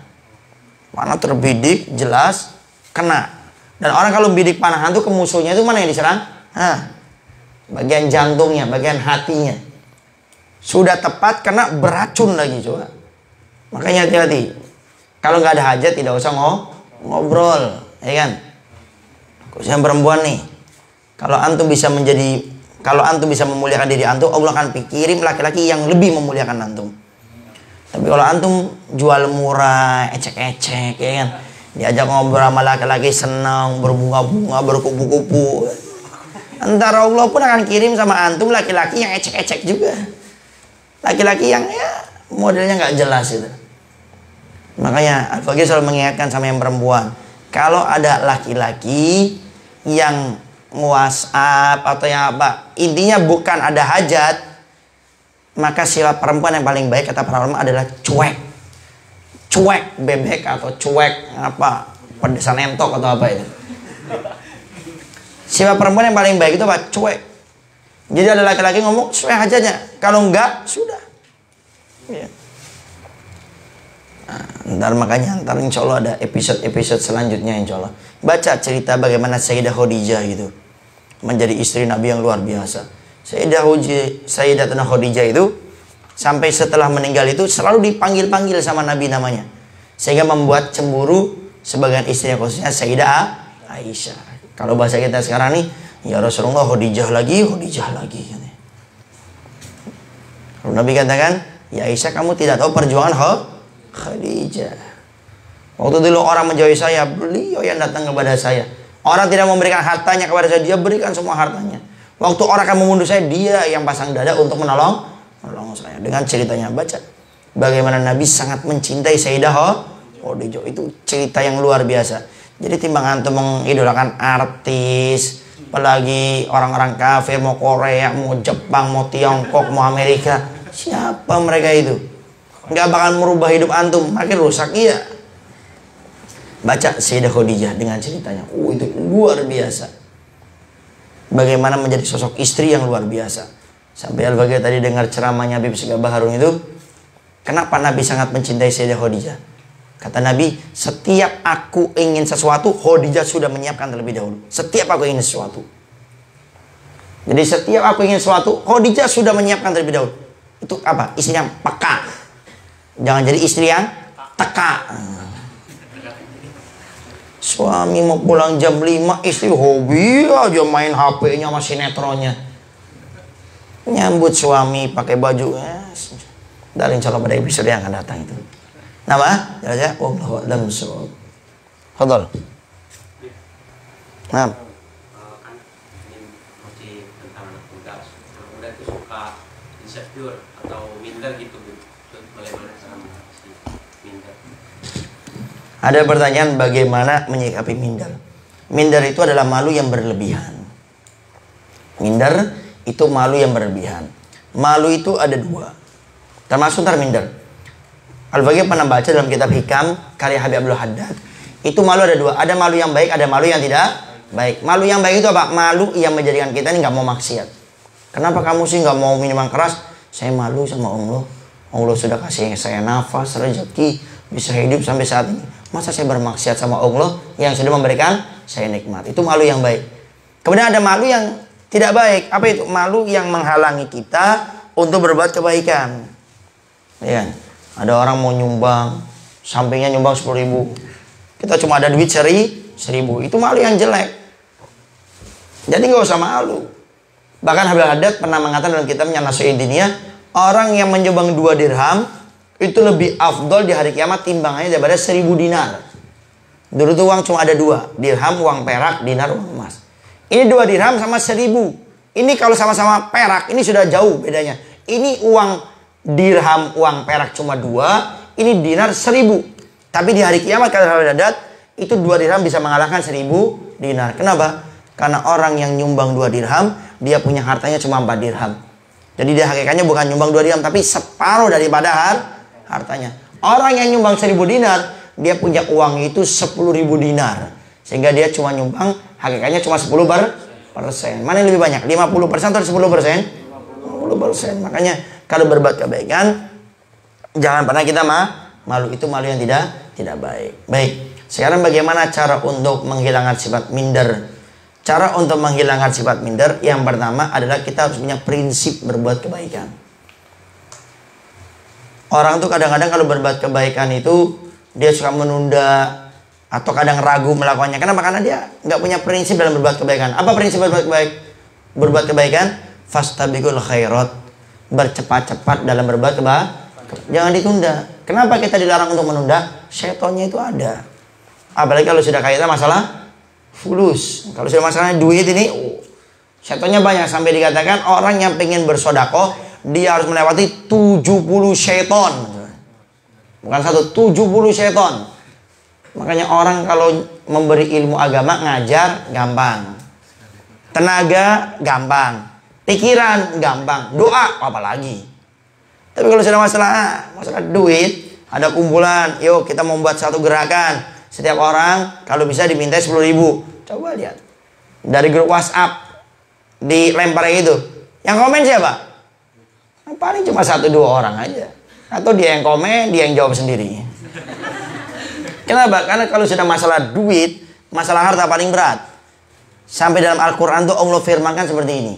Panah terbidik jelas kena. Dan orang kalau bidik panahan tuh ke musuhnya itu mana yang diserang? Bagian jantungnya, bagian hatinya. Sudah tepat kena beracun lagi, coba. Makanya hati-hati. Kalau nggak ada hajat tidak usah ngobrol, ya kan? Khususnya perempuan nih. Kalau antum bisa memuliakan diri antum, Allah akan kirim laki-laki yang lebih memuliakan antum. Tapi kalau antum jual murah, ecek-ecek, ya kan? Diajak ngobrol sama laki-laki senang, berbunga-bunga, berkupu-kupu. Antara Allah pun akan kirim sama antum laki-laki yang ecek-ecek juga. Laki-laki yang ya modelnya nggak jelas itu. Makanya Al-Faqih selalu mengingatkan sama yang perempuan, kalau ada laki-laki yang WhatsApp atau yang apa, intinya bukan ada hajat, maka sifat perempuan yang paling baik kata para ulama adalah cuek bebek atau cuek apa pedesan entok atau apa itu. Sifat perempuan yang paling baik itu apa? Cuek. Jadi ada laki-laki ngomong sesuai hajatnya, kalau enggak sudah ya. Ntar makanya ntar insya Allah ada episode selanjutnya insya Allah. Baca cerita bagaimana Sayyidah Khadijah gitu menjadi istri Nabi yang luar biasa. Sayyidatuna Khadijah itu sampai setelah meninggal itu selalu dipanggil-panggil sama Nabi namanya, sehingga membuat cemburu sebagian istrinya, khususnya Sayyidah Aisyah. Kalau bahasa kita sekarang nih, ya Rasulullah Khadijah lagi. Lalu Nabi katakan, ya Aisyah, kamu tidak tahu perjuangan Khadijah. Waktu dulu orang menjauhi saya, beliau yang datang kepada saya. Orang tidak memberikan hartanya kepada saya, dia berikan semua hartanya. Waktu orang akan membunuh saya, dia yang pasang dada untuk menolong saya. Dengan ceritanya, baca bagaimana Nabi sangat mencintai Sayyidah Khadijah. Itu cerita yang luar biasa. Jadi timbang antum mengidolakan artis, Apalagi orang-orang kafir, mau Korea, mau Jepang, mau Tiongkok, mau Amerika. Siapa mereka itu? Nggak bakal merubah hidup antum, makin rusak. Iya. Baca Sayyidah Khadijah dengan ceritanya. Itu luar biasa. Bagaimana menjadi sosok istri yang luar biasa. Sampai Al-Baghdadi tadi dengar ceramahnya Habib Segabah Harun itu. Kenapa Nabi sangat mencintai Sayyidah Khadijah? Kata Nabi, setiap aku ingin sesuatu, Khadijah sudah menyiapkan terlebih dahulu. Setiap aku ingin sesuatu. Jadi setiap aku ingin sesuatu, Khadijah sudah menyiapkan terlebih dahulu. Itu apa? Istri yang peka. Jangan jadi istri yang teka. Suami mau pulang jam 5, istri hobi aja main HP-nya sama sinetronnya. Nyambut suami pakai baju. Dari insya Allah pada episode yang akan datang itu. Nama? Ya, wallahu a'lam bishawab. Fadhal. Nah. Kan ini masih tentang anak muda. Anak muda itu suka insecure atau minder gitu. Bagaimana cara mengatasi minder? Ada pertanyaan bagaimana menyikapi minder. Minder itu adalah malu yang berlebihan. Minder itu malu yang berlebihan. Malu itu ada dua. Termasuk minder. Al-Baghdadi pernah baca dalam kitab Hikam karya Habib Abdul Haddad. Itu malu ada dua. Ada malu yang baik, ada malu yang tidak baik. Malu yang baik itu apa? Malu yang menjadikan kita ini nggak mau maksiat. Kenapa kamu sih nggak mau minuman keras? Saya malu sama Allah. Allah sudah kasih saya nafas, rezeki, bisa hidup sampai saat ini. Masa saya bermaksiat sama Allah yang sudah memberikan saya nikmat? Itu malu yang baik. Kemudian ada malu yang tidak baik. Apa itu? Malu yang menghalangi kita untuk berbuat kebaikan. Ya. Ada orang mau nyumbang, sampingnya nyumbang 10.000. Kita cuma ada duit 1.000. Itu malu yang jelek. Jadi nggak usah malu. Bahkan Habib Haddad pernah mengatakan dalam kitabnya Nasihat Diniyah, orang yang menyumbang 2 dirham itu lebih afdol di hari kiamat timbangannya daripada 1.000 dinar. Dulu tuh uang cuma ada 2, dirham uang perak, dinar uang emas. Ini 2 dirham sama 1.000. Ini kalau sama-sama perak, ini sudah jauh bedanya. Ini uang dirham uang perak cuma 2, ini dinar 1.000. Tapi di hari kiamat kata Habib Haddad, itu 2 dirham bisa mengalahkan 1.000 dinar. Kenapa? Karena orang yang nyumbang 2 dirham, dia punya hartanya cuma 4 dirham. Jadi dia hakikatnya bukan nyumbang 2 dirham, tapi separuh daripada hartanya. Orang yang nyumbang 1.000 dinar, dia punya uang itu 10.000 dinar. Sehingga dia cuma nyumbang, hakikatnya cuma 10%. Mana yang lebih banyak? 50% atau 10%? 50%. Makanya kalau berbuat kebaikan, jangan pernah kita malu. Itu malu yang tidak baik. Baik. Sekarang bagaimana cara untuk menghilangkan sifat minder? Cara untuk menghilangkan sifat minder yang pertama adalah kita harus punya prinsip berbuat kebaikan. Orang tuh kadang-kadang kalau berbuat kebaikan itu dia suka menunda atau kadang ragu melakukannya. Kenapa? Karena dia nggak punya prinsip dalam berbuat kebaikan. Apa prinsip berbuat kebaikan? Fastabiqul khairat. Bercepat-cepat dalam berbuat kebaikan. Jangan ditunda. Kenapa kita dilarang untuk menunda? Setonnya itu ada. Apalagi kalau sudah kaitan masalah fulus. Kalau sudah masalahnya duit ini, setonnya banyak. Sampai dikatakan orang yang pengen bersodakoh, dia harus melewati 70 seton. Bukan 70 seton. Makanya orang kalau memberi ilmu agama, ngajar gampang. Tenaga gampang. Pikiran gampang, doa apalagi. Tapi kalau sudah masalah duit, ada kumpulan, yuk kita membuat satu gerakan. Setiap orang kalau bisa diminta 10.000. Coba lihat. Dari grup WhatsApp dilempar itu. Yang komen siapa? Paling cuma 1-2 orang aja. Atau dia yang komen, dia yang jawab sendiri. Kenapa? Karena kalau sudah masalah duit, masalah harta paling berat. Sampai dalam Al-Quran tuh Allah firmankan seperti ini.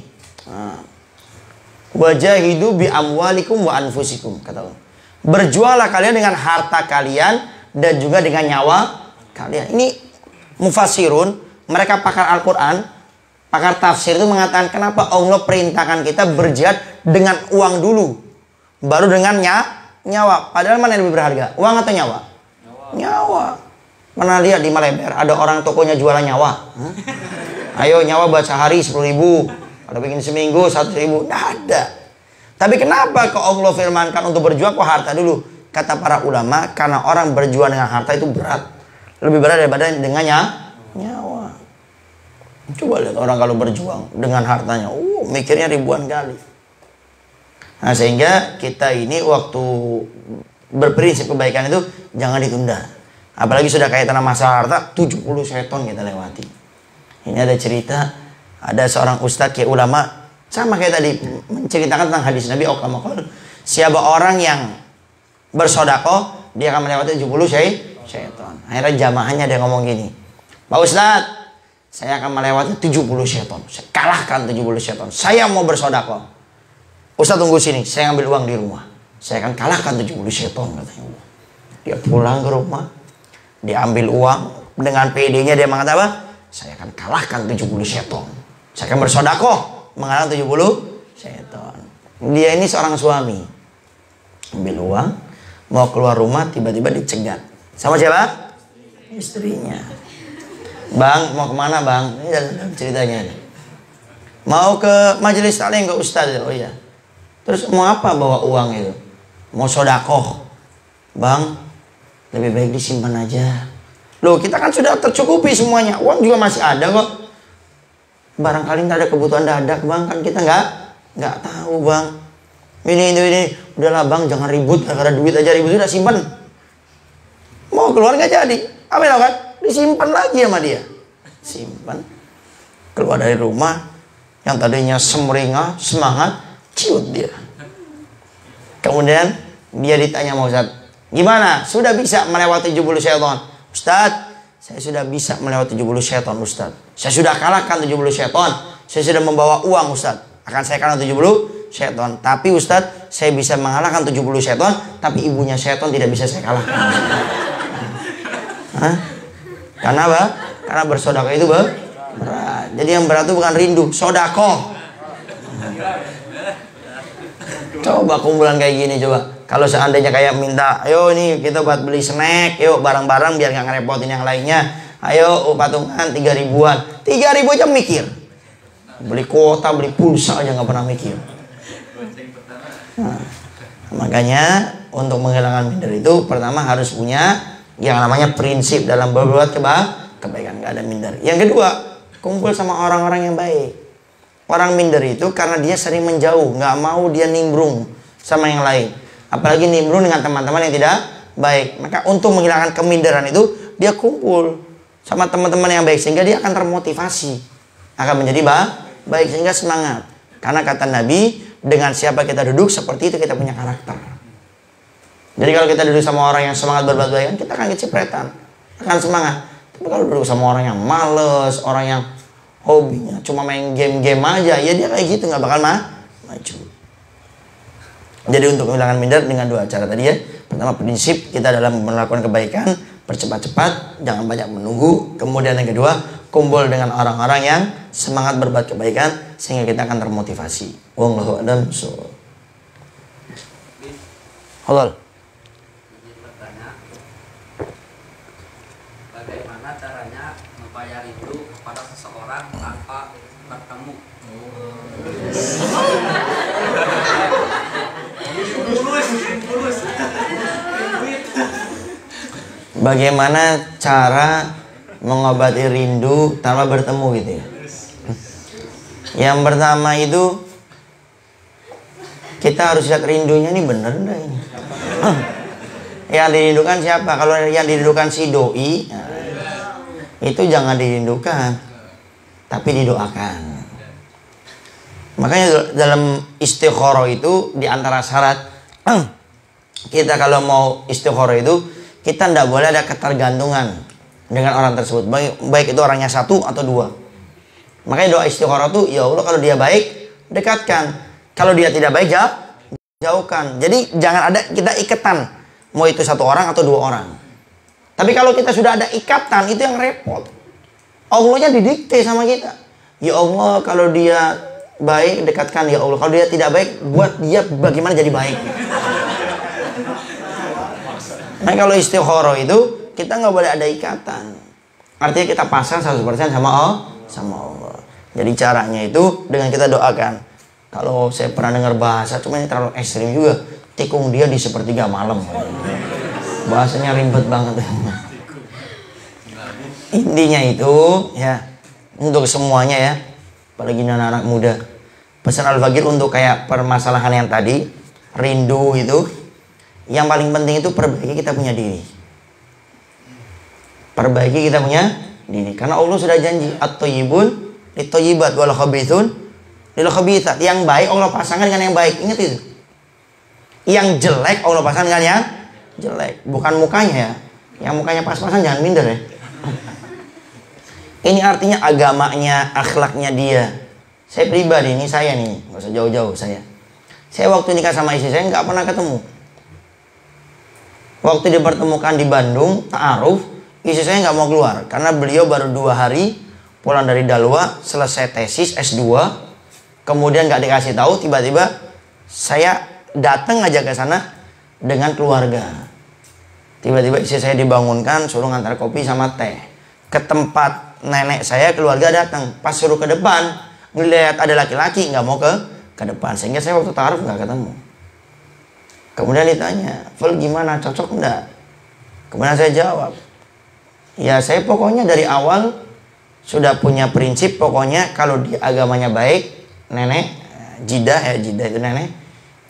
Wajahidu bi amwalikum wa anfusikum, kata Allah. Berjuanglah kalian dengan harta kalian dan juga dengan nyawa kalian. Ini mufassirun, mereka pakar Al-Quran, pakar tafsir itu mengatakan kenapa Allah perintahkan kita berjihad dengan uang dulu, baru dengan nyawa. Padahal mana yang lebih berharga, uang atau nyawa? Nyawa. Pernah lihat di Maleber ada orang tokonya jualan nyawa? Ayo nyawa buat sehari 10.000. Kalau bikin seminggu 1.000, nggak ada. Tapi kenapa kok Allah firmankan untuk berjuang kok harta dulu? Kata para ulama, karena orang berjuang dengan harta itu berat. Lebih berat daripada dengan nyawa. Coba lihat orang kalau berjuang dengan hartanya, mikirnya ribuan kali. Nah, sehingga kita ini waktu berprinsip kebaikan itu jangan ditunda. Apalagi sudah kaitan masalah harta, 70 seton kita lewati. Ini ada cerita, ada seorang ustadz kayak ulama, sama kayak tadi menceritakan tentang hadis Nabi Okamakol. Siapa orang yang bersodakoh, dia akan melewati 70 seton. Akhirnya jamaahnya dia ngomong gini, Pak Ustadz, saya akan melewati 70 seton. Saya kalahkan 70 seton. Saya mau bersodakoh. Ustaz tunggu sini, saya ambil uang di rumah. Saya akan kalahkan 70 seton, katanya. Dia pulang ke rumah, dia ambil uang, dengan PD-nya dia mengatakan apa? Saya akan kalahkan 70 seton. Saya akan bersodakoh mengalahkan 70 seton. Dia ini seorang suami. Ambil uang, mau keluar rumah, tiba-tiba dicegat. Sama siapa? Istrinya. Bang, mau kemana bang? Ini dalam ceritanya. Mau ke majelis taklim ke ustaz. Oh iya. Terus mau apa bawa uang itu? Mau sodakoh. Bang, lebih baik disimpan aja. Loh, kita kan sudah tercukupi semuanya. Uang juga masih ada kok. Barangkali nggak ada kebutuhan dadak bang. Kan kita nggak tahu bang. Ini. Udahlah bang, jangan ribut. Karena duit aja ribut, udah simpan. Mau keluar nggak jadi. Apa yang kan? Disimpan lagi sama dia. Simpan. Keluar dari rumah, yang tadinya semringah, semangat, ciut dia. Kemudian dia ditanya sama Ustaz, gimana? Sudah bisa melewati 70 seton? Ustaz, saya sudah bisa melewati 70 seton Ustaz. Saya sudah kalahkan 70 seton. Saya sudah membawa uang Ustaz. Akan saya kalahkan 70 seton. Tapi Ustaz, saya bisa mengalahkan 70 seton, tapi ibunya seton tidak bisa saya kalahkan. Hah? Karena apa? Karena bersodakoh itu berat. Jadi yang berat itu bukan rindu, sodakoh. Coba kumpulan kayak gini coba. Kalau seandainya kayak minta, ayo ini kita buat beli snack, yuk barang-barang biar nggak ngerepotin yang lainnya. Ayo patungan 3.000-an. 3.000 aja mikir. Beli kuota, beli pulsa aja nggak pernah mikir. Nah, makanya untuk menghilangkan minder itu pertama harus punya yang namanya prinsip dalam berbuat kebaikan, nggak ada minder. Yang kedua, kumpul sama orang-orang yang baik. Orang minder itu karena dia sering menjauh, nggak mau dia nimbrung sama yang lain. Apalagi nimbrung dengan teman-teman yang tidak baik. Maka untuk menghilangkan keminderan itu dia kumpul sama teman-teman yang baik sehingga dia akan termotivasi, akan menjadi baik sehingga semangat. Karena kata Nabi, dengan siapa kita duduk seperti itu kita punya karakter. Jadi kalau kita duduk sama orang yang semangat berbuat baik, kita akan kecipretan, akan semangat. Tapi kalau duduk sama orang yang males, orang yang hobinya cuma main game-game aja, ya dia kayak gitu nggak bakal maju. Jadi untuk menghilangkan minder dengan dua cara tadi ya. Pertama, prinsip kita dalam melakukan kebaikan, percepat-cepat, jangan banyak menunggu. Kemudian yang kedua, kumpul dengan orang-orang yang semangat berbuat kebaikan sehingga kita akan termotivasi. Wallahu a'lam bishawab. Halal. Bagaimana caranya membayar rindu kepada seseorang tanpa bertemu? Bagaimana cara mengobati rindu tanpa bertemu gitu ya? Yang pertama itu kita harus lihat rindunya ini bener enggak ini? Yang dirindukan siapa? Kalau yang dirindukan si doi, itu jangan dirindukan, tapi didoakan. Makanya dalam istikharah itu diantara syarat kita kalau mau istikharah itu kita tidak boleh ada ketergantungan dengan orang tersebut, baik itu orangnya satu atau dua. Makanya doa istikharah itu, ya Allah kalau dia baik dekatkan, kalau dia tidak baik jauhkan. Jadi jangan ada kita ikatan, mau itu satu orang atau dua orang. Tapi kalau kita sudah ada ikatan, itu yang repot. Allahnya didikte sama kita. Ya Allah kalau dia baik dekatkan, ya Allah kalau dia tidak baik buat dia bagaimana jadi baik. Nah kalau istikharah itu kita nggak boleh ada ikatan. Artinya kita pasang 100% sama Allah. Jadi caranya itu dengan kita doakan. Kalau saya pernah dengar bahasa, cuma ini terlalu ekstrim juga. Tikung dia di sepertiga malam. Bahasanya ribet banget. Intinya itu ya untuk semuanya ya, apalagi anak-anak muda. Pesan Al-Fakir untuk kayak permasalahan yang tadi, rindu itu, yang paling penting itu perbaiki kita punya diri. Perbaiki kita punya diri. Karena Allah sudah janji, at-thayyibun lit-thayyibat wal khabithun lil khabithat. Yang baik Allah pasangkan dengan yang baik. Ingat itu. Yang jelek Allah pasangkan dengan yang jelek. Bukan mukanya ya. Yang mukanya pas-pasan jangan minder ya. Ini artinya agamanya, akhlaknya dia. Saya pribadi, ini saya nih, nggak usah jauh-jauh saya. Saya waktu nikah sama istri saya nggak pernah ketemu. Waktu dipertemukan di Bandung, ta'aruf, istri saya nggak mau keluar karena beliau baru 2 hari pulang dari Dalwa, selesai tesis S2, kemudian nggak dikasih tahu, tiba-tiba saya datang aja ke sana dengan keluarga. Tiba-tiba istri saya dibangunkan, suruh ngantar kopi sama teh ke tempat nenek saya. Keluarga datang, pas suruh ke depan, ngelihat ada laki-laki, nggak mau ke depan, sehingga saya waktu ta'aruf nggak ketemu. Kemudian ditanya, Ful gimana, cocok enggak? Kemudian saya jawab, ya saya pokoknya dari awal sudah punya prinsip, pokoknya kalau di agamanya baik, nenek, jidah itu nenek.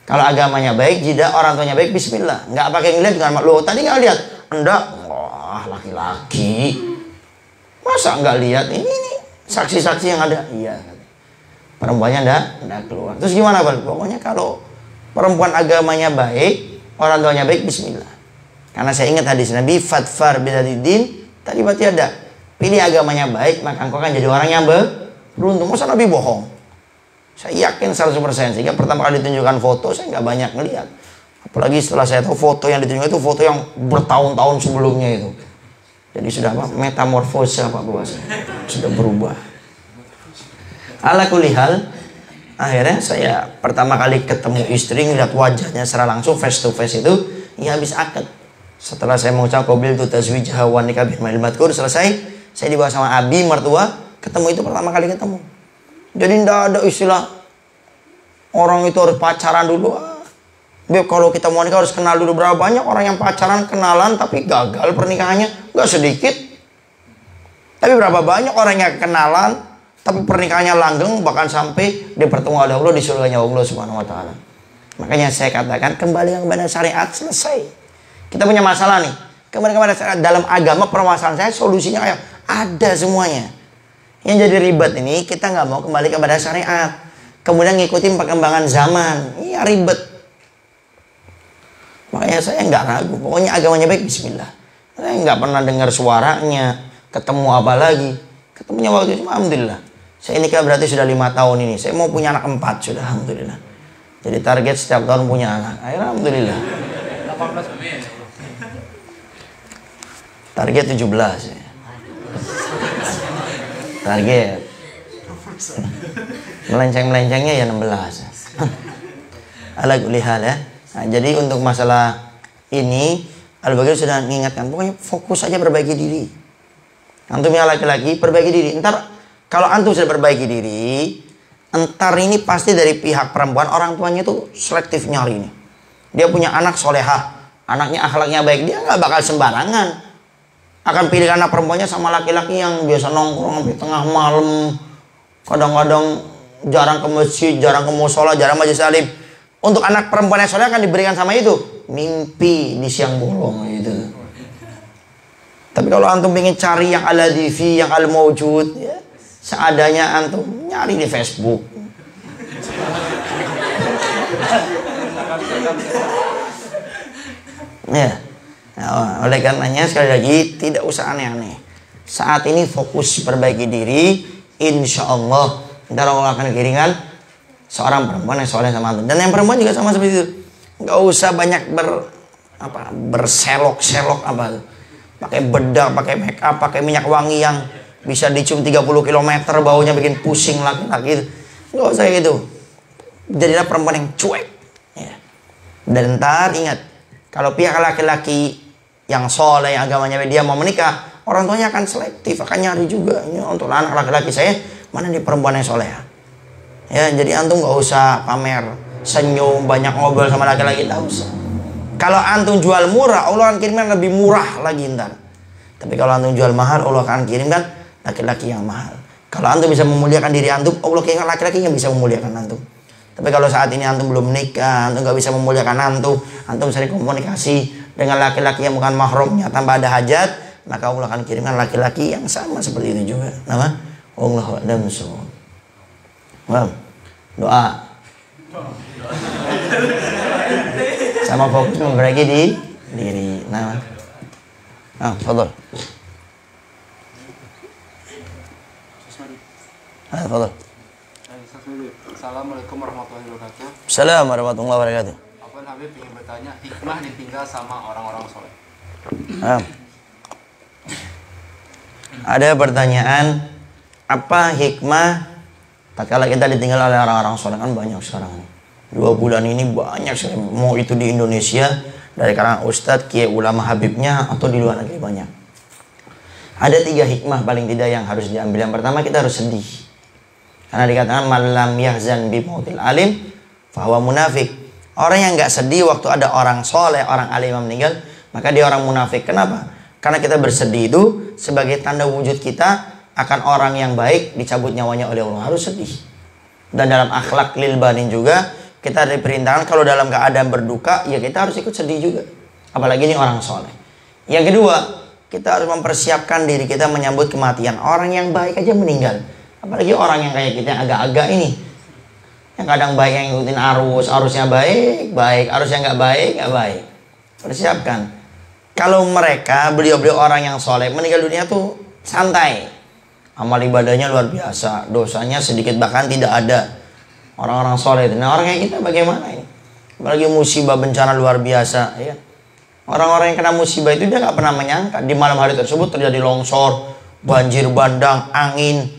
Kalau agamanya baik, jidah, orang tuanya baik, bismillah. Nggak pakai ngeliat dengan lo tadi nggak lihat, enggak, wah laki-laki, masa nggak lihat ini saksi-saksi yang ada, iya. Perempuannya enggak keluar. Terus gimana Bang? Pokoknya kalau perempuan agamanya baik, orang tuanya baik, bismillah. Karena saya ingat hadis Nabi, fadfar bidzatid, tadi berarti ada, pilih agamanya baik, maka engkau akan jadi orang yang beruntung. Masa Nabi bohong? Saya yakin 100%. Sehingga pertama kali ditunjukkan foto, saya nggak banyak ngelihat. Apalagi setelah saya tahu foto yang ditunjukkan itu foto yang bertahun-tahun sebelumnya itu. Jadi sudah apa? Metamorfose apa bahasa? Sudah berubah. Ala kulli hal, akhirnya saya pertama kali ketemu istri, ngeliat wajahnya secara langsung, face to face itu, ya habis akad. Setelah saya mengucap qabil tu tazwijha wa nikah bil madkur, selesai, saya dibawa sama abi mertua, ketemu itu pertama kali ketemu. Jadi ndak ada istilah orang itu harus pacaran dulu. Kalau kita mau nikah harus kenal dulu. Berapa banyak orang yang pacaran, kenalan tapi gagal pernikahannya, nggak sedikit. Tapi berapa banyak orang yang kenalan tapi pernikahannya langgeng, bahkan sampai dipertemukan oleh Allah di surganya Allah Subhanahu wa taala. Makanya saya katakan kembali kepada syariat, selesai. Kita punya masalah nih, kembali kepada syariat. Dalam agama permasalahan saya solusinya kayak ada semuanya. Yang jadi ribet ini kita nggak mau kembali kepada syariat, kemudian ngikutin perkembangan zaman, iya ribet. Makanya saya nggak ragu, pokoknya agamanya baik, bismillah. Saya nggak pernah dengar suaranya, ketemu apa lagi, ketemunya waktu itu, alhamdulillah. Saya nikah berarti sudah 5 tahun ini. Saya mau punya anak 4 sudah, alhamdulillah. Jadi target setiap tahun punya anak. Alhamdulillah. 18. Target 17 ya. Target. Melenceng-melencengnya ya 16. Ala kulli hal ya. Nah, jadi untuk masalah ini Al-Fakir sudah mengingatkan, pokoknya fokus saja perbaiki diri. Antum yang laki-laki perbaiki diri. Entar kalau antum sudah perbaiki diri, entar ini pasti dari pihak perempuan, orang tuanya itu selektif nyari ini. Dia punya anak solehah, anaknya akhlaknya baik, dia nggak bakal sembarangan akan pilih anak perempuannya sama laki-laki yang biasa nongkrong sampai tengah malam, kadang-kadang jarang ke masjid, jarang ke musola, jarang majelis alim. Untuk anak perempuan yang soleh akan diberikan sama itu mimpi di siang bolong itu. Tapi kalau antum ingin cari yang al-ladifi, yang al-mawjud, ya, seadanya antum nyari di Facebook. Ya. Nah, oleh karenanya sekali lagi tidak usah aneh-aneh. Saat ini fokus perbaiki diri, insya Allah ntar Allah akan kirimkan seorang perempuan yang soleh sama antum. Dan yang perempuan juga sama seperti itu. Nggak usah banyak berselok-selok apa tuh. Pakai bedak, pakai make up, pakai minyak wangi yang bisa dicium 30 km, baunya bikin pusing laki-laki. Nggak usah gitu. Jadilah perempuan yang cuek. Ya. Dan ntar ingat, kalau pihak laki-laki yang soleh, yang agamanya dia mau menikah, orang tuanya akan selektif, akan nyari juga. Ini untuk anak laki-laki saya, mana nih perempuan yang soleh. Ya, jadi antum nggak usah pamer, senyum, banyak ngobrol sama laki-laki, nggak usah. Kalau antum jual murah, Allah akan kirimkan lebih murah lagi ntar. Tapi kalau antum jual mahal, Allah akan kirimkan laki-laki yang mahal. Kalau antum bisa memuliakan diri antum, Allah kayaknya laki-laki yang bisa memuliakan antum. Tapi kalau saat ini antum belum menikah, antum nggak bisa memuliakan antum sering komunikasi dengan laki-laki yang bukan mahramnya tanpa ada hajat, maka Allah akan kirimkan laki-laki yang sama seperti itu juga. Nama Allahu a'lam bishawab. Doa. Sama fokus memperbaiki di diri. Fadhal. Fadhal. Assalamualaikum warahmatullahi wabarakatuh. Assalamualaikum warahmatullahi wabarakatuh. Afwan Habib ingin bertanya, hikmah ditinggal sama orang-orang soleh. Ada pertanyaan, apa hikmah tatkala kita ditinggal oleh orang-orang soleh? Kan banyak sekarang. 2 bulan ini banyak sekali. Mau itu di Indonesia dari kalangan ustadz, kiai, ulama, habibnya, atau di luar negeri banyak. Ada 3 hikmah paling tidak yang harus diambil. Yang pertama, kita harus sedih. Karena dikatakan malam yahzan bi mautil alim fahuwa munafik. Orang yang nggak sedih waktu ada orang soleh, orang alim yang meninggal, maka dia orang munafik. Kenapa? Karena kita bersedih itu sebagai tanda wujud kita akan orang yang baik dicabut nyawanya oleh Allah. Harus sedih. Dan dalam akhlak lil banin juga kita diperintahkan kalau dalam keadaan berduka, ya kita harus ikut sedih juga. Apalagi ini orang soleh. Yang kedua, kita harus mempersiapkan diri kita menyambut kematian. Orang yang baik aja meninggal. Apalagi orang yang kayak kita agak-agak ini, yang kadang baik yang ngikutin arusnya baik, arusnya nggak baik. Persiapkan. Kalau mereka beliau-beliau orang yang soleh meninggal dunia tuh santai, amal ibadahnya luar biasa, dosanya sedikit bahkan tidak ada. Orang-orang soleh itu. Nah, orang kayak kita bagaimana ini? Apalagi musibah bencana luar biasa, ya. Orang-orang yang kena musibah itu dia nggak pernah menyangka di malam hari tersebut terjadi longsor, banjir bandang, angin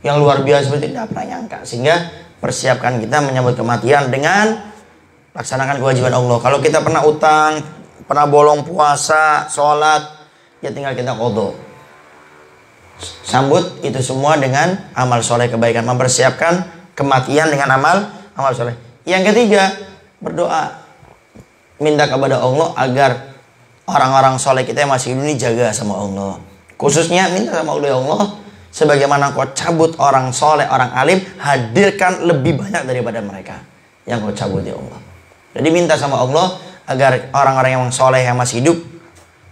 yang luar biasa seperti itu, tidak pernah nyangka. Sehingga persiapkan kita menyambut kematian dengan laksanakan kewajiban Allah. Kalau kita pernah utang, pernah bolong puasa, sholat, ya tinggal kita qadha. Sambut itu semua dengan amal soleh kebaikan. Mempersiapkan kematian dengan amal soleh. Yang ketiga, berdoa. Minta kepada Allah agar orang-orang soleh kita yang masih hidup ini jaga sama Allah. Khususnya minta sama Allah, sebagaimana kau cabut orang soleh, orang alim, hadirkan lebih banyak daripada mereka yang kau cabut ya Allah. Jadi minta sama Allah agar orang-orang yang soleh yang masih hidup,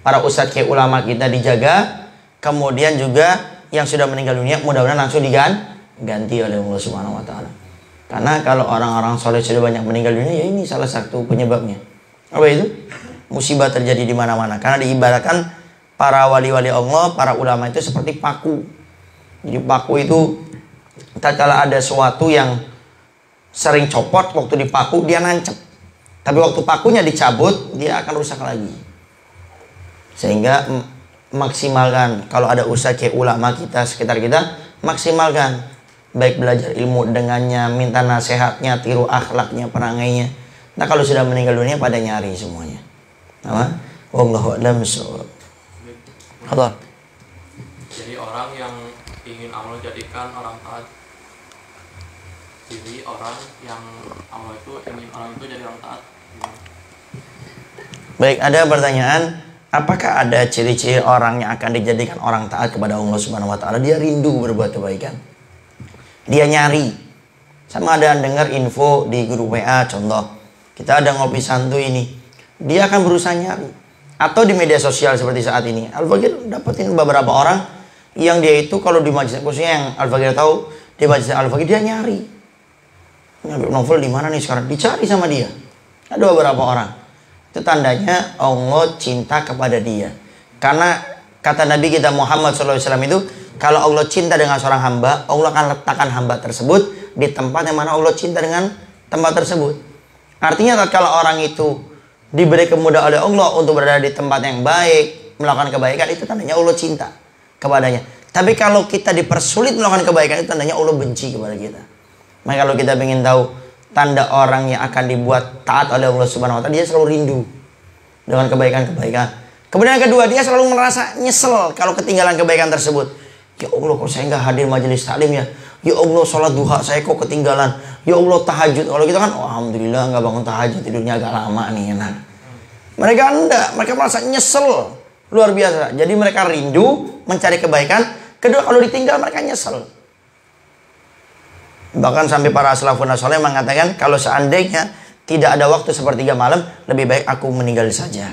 para ustadz kayak ulama kita dijaga, kemudian juga yang sudah meninggal dunia mudah-mudahan langsung diganti oleh Allah Subhanahu wa taala. Karena kalau orang-orang soleh sudah banyak meninggal dunia, ya ini salah satu penyebabnya. Apa itu? Musibah terjadi di mana-mana. Karena diibaratkan para wali-wali Allah, para ulama itu seperti paku. Jadi paku itu tatkala ada sesuatu yang sering copot, waktu dipaku dia nancep. Tapi waktu pakunya dicabut, dia akan rusak lagi. Sehingga maksimalkan kalau ada usaha kayak ulama kita sekitar kita, maksimalkan baik belajar ilmu dengannya, minta nasihatnya, tiru akhlaknya, perangainya. Nah kalau sudah meninggal dunia pada nyari semuanya. Apa? Wallahu a'lam bishawab. Allah. Jadi orang yang ingin Allah jadikan orang taat, jadi orang yang Allah itu ingin orang itu jadi orang taat. Baik, ada pertanyaan, apakah ada ciri-ciri orang yang akan dijadikan orang taat kepada Allah Subhanahu wa taala? Dia rindu berbuat kebaikan. Dia nyari. Sama ada yang dengar info di grup WA, contoh, kita ada ngopi santuy ini. Dia akan berusaha nyari. Atau di media sosial seperti saat ini. Al-Fakir dapetin beberapa orang yang dia itu kalau di majelis, khususnya yang Al-Fakir tahu, di majelis Al-Fakir dia nyari. Habib Novel di mana nih sekarang? Dicari sama dia. Ada beberapa orang. Itu tandanya Allah cinta kepada dia. Karena kata Nabi kita Muhammad SAW itu, kalau Allah cinta dengan seorang hamba, Allah akan letakkan hamba tersebut di tempat yang mana Allah cinta dengan tempat tersebut. Artinya kalau orang itu diberi kemudahan oleh Allah untuk berada di tempat yang baik, melakukan kebaikan, itu tandanya Allah cinta kepadanya. Tapi kalau kita dipersulit melakukan kebaikan, itu tandanya Allah benci kepada kita. Maka kalau kita ingin tahu tanda orang yang akan dibuat taat oleh Allah Subhanahu wa taala, dia selalu rindu dengan kebaikan-kebaikan. Kemudian yang kedua, dia selalu merasa nyesel kalau ketinggalan kebaikan tersebut. Ya Allah, kok saya nggak hadir majelis taklim ya? Ya Allah, sholat duha saya kok ketinggalan. Ya Allah, tahajud. Kalau kita kan, oh, alhamdulillah nggak bangun tahajud, tidurnya agak lama nih, enak. Mereka enggak, mereka merasa nyesel luar biasa. Jadi mereka rindu mencari kebaikan. Kedua, kalau ditinggal mereka nyesel. Bahkan sampai para salafun saleh mengatakan kalau seandainya tidak ada waktu sepertiga malam, lebih baik aku meninggal saja.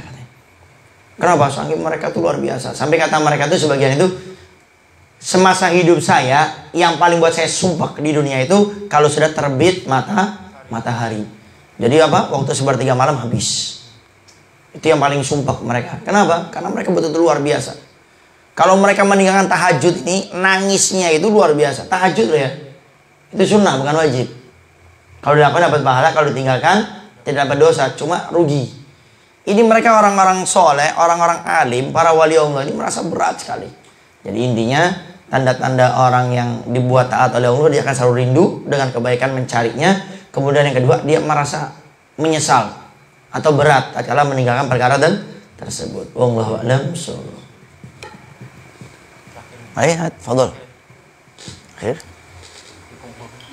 Kenapa? Saking mereka tuh luar biasa. Sampai kata mereka tuh sebagian itu, semasa hidup saya yang paling buat saya sumpah di dunia itu kalau sudah terbit matahari. Jadi apa? Waktu sepertiga malam habis. Itu yang paling sumpah mereka. Kenapa? Karena mereka betul-betul luar biasa. Kalau mereka meninggalkan tahajud ini, nangisnya itu luar biasa. Tahajud loh ya. Itu sunnah, bukan wajib. Kalau dilakukan dapat pahala, kalau ditinggalkan tidak dapat dosa, cuma rugi. Ini mereka orang-orang soleh, orang-orang alim, para wali Allah ini merasa berat sekali. Jadi intinya, tanda-tanda orang yang dibuat taat oleh Allah, dia akan selalu rindu dengan kebaikan mencarinya. Kemudian yang kedua, dia merasa menyesal atau berat tatkala meninggalkan perkara tersebut. Wallahu a'lam bishawab. Ayat, fadhol. Akhir.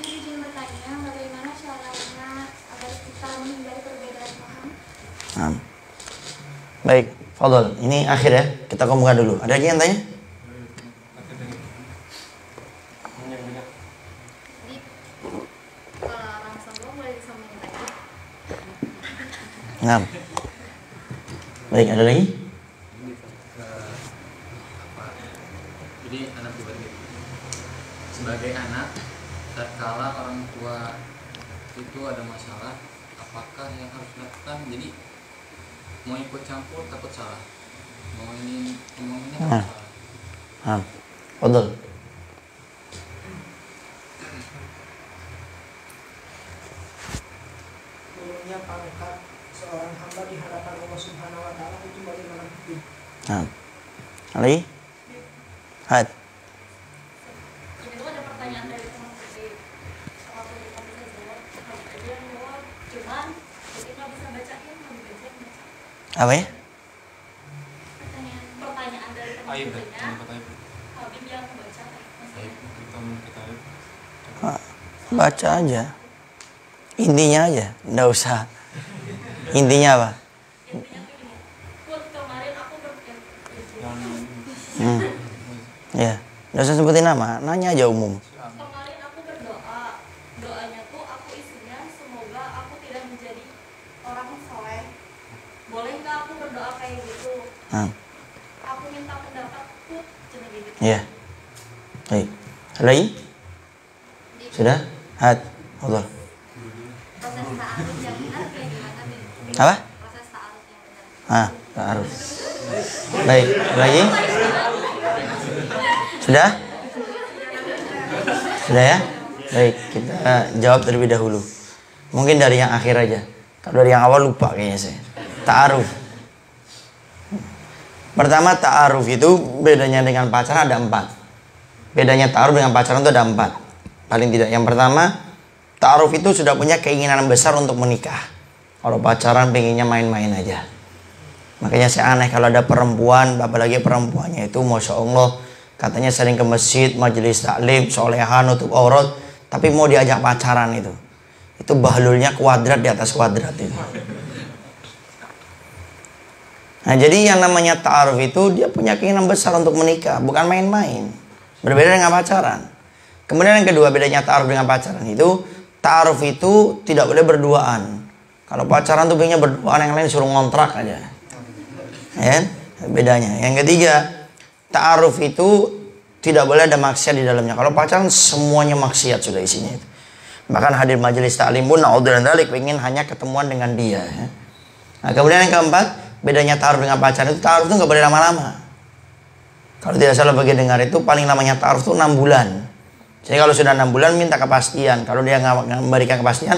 Ini izin bertanya, bagaimana caranya agar kita menghindari perbedaan paham? Baik, fadhol. Ini akhir ya. Kita kumpulkan dulu. Ada lagi yang tanya? Jadi, kalau orang sombong boleh disombongin lagi? Baik, ada lagi? Jadi anak pribadi sebagai anak, tatkala orang tua itu ada masalah, apakah yang harus dilakukan? Jadi mau ikut campur takut salah, mau ini takut salah. Fadhol. Menurutnya pangkat seorang hamba di hadapan Allah Subhanahu wa taala itu bagaimana hukum? Lagi? Had. Ini tuh ada pertanyaan dari teman saya. Waktu kita bisa jawab, dia jawab, cuman kita nggak bisa bacain, nggak bisa baca. Apa ya? Pertanyaan dari teman saya. Habib yang baca. Baca aja. Intinya aja, nggak usah. Intinya apa? Intinya tuh gini, Put, kemarin aku Ya, nggak usah sebutin nama, nanya aja umum. Kemarin aku berdoa, doanya tuh aku isinya semoga aku tidak menjadi orang soleh. Boleh nggak aku berdoa kayak gitu? Aku minta pendapat Put, cina gitu. Iya. Baik. Ada lagi? Sudah? Had. Allah. Proses ta'aruf yang benar kayak gimana nih? Apa? Proses ta'aruf yang benar. Ta'aruf. Baik, ada lagi? Sudah? Sudah ya? Baik, kita jawab terlebih dahulu. Mungkin dari yang akhir aja. Kalau dari yang awal lupa kayaknya saya. Ta'aruf. Pertama, ta'aruf itu bedanya dengan pacaran ada 4. Bedanya ta'aruf dengan pacaran itu ada 4. Paling tidak. Yang pertama, ta'aruf itu sudah punya keinginan besar untuk menikah. Kalau pacaran pengennya main-main aja. Makanya saya aneh kalau ada perempuan, apalagi perempuannya itu Masya Allah, katanya sering ke masjid, majelis taklim, solehan, nutup aurat, tapi mau diajak pacaran itu bahlulnya kuadrat di atas kuadrat itu. Nah jadi yang namanya ta'aruf itu dia punya keinginan besar untuk menikah, bukan main-main. Berbeda dengan pacaran. Kemudian yang kedua, bedanya ta'aruf dengan pacaran itu, ta'aruf itu tidak boleh berduaan. Kalau pacaran tuh pengennya berduaan, yang lain suruh ngontrak aja. Ya, bedanya. Yang ketiga, ta'aruf itu tidak boleh ada maksiat di dalamnya. Kalau pacaran semuanya maksiat sudah isinya itu. Bahkan hadir majelis taklim pun naudzubillah dzalik pengen hanya ketemuan dengan dia. Ya. Nah, kemudian yang keempat, bedanya ta'aruf dengan pacaran itu, ta'aruf itu nggak boleh lama-lama. Kalau tidak salah bagi dengar itu paling lamanya ta'aruf itu 6 bulan. Jadi kalau sudah 6 bulan minta kepastian. Kalau dia nggak memberikan kepastian,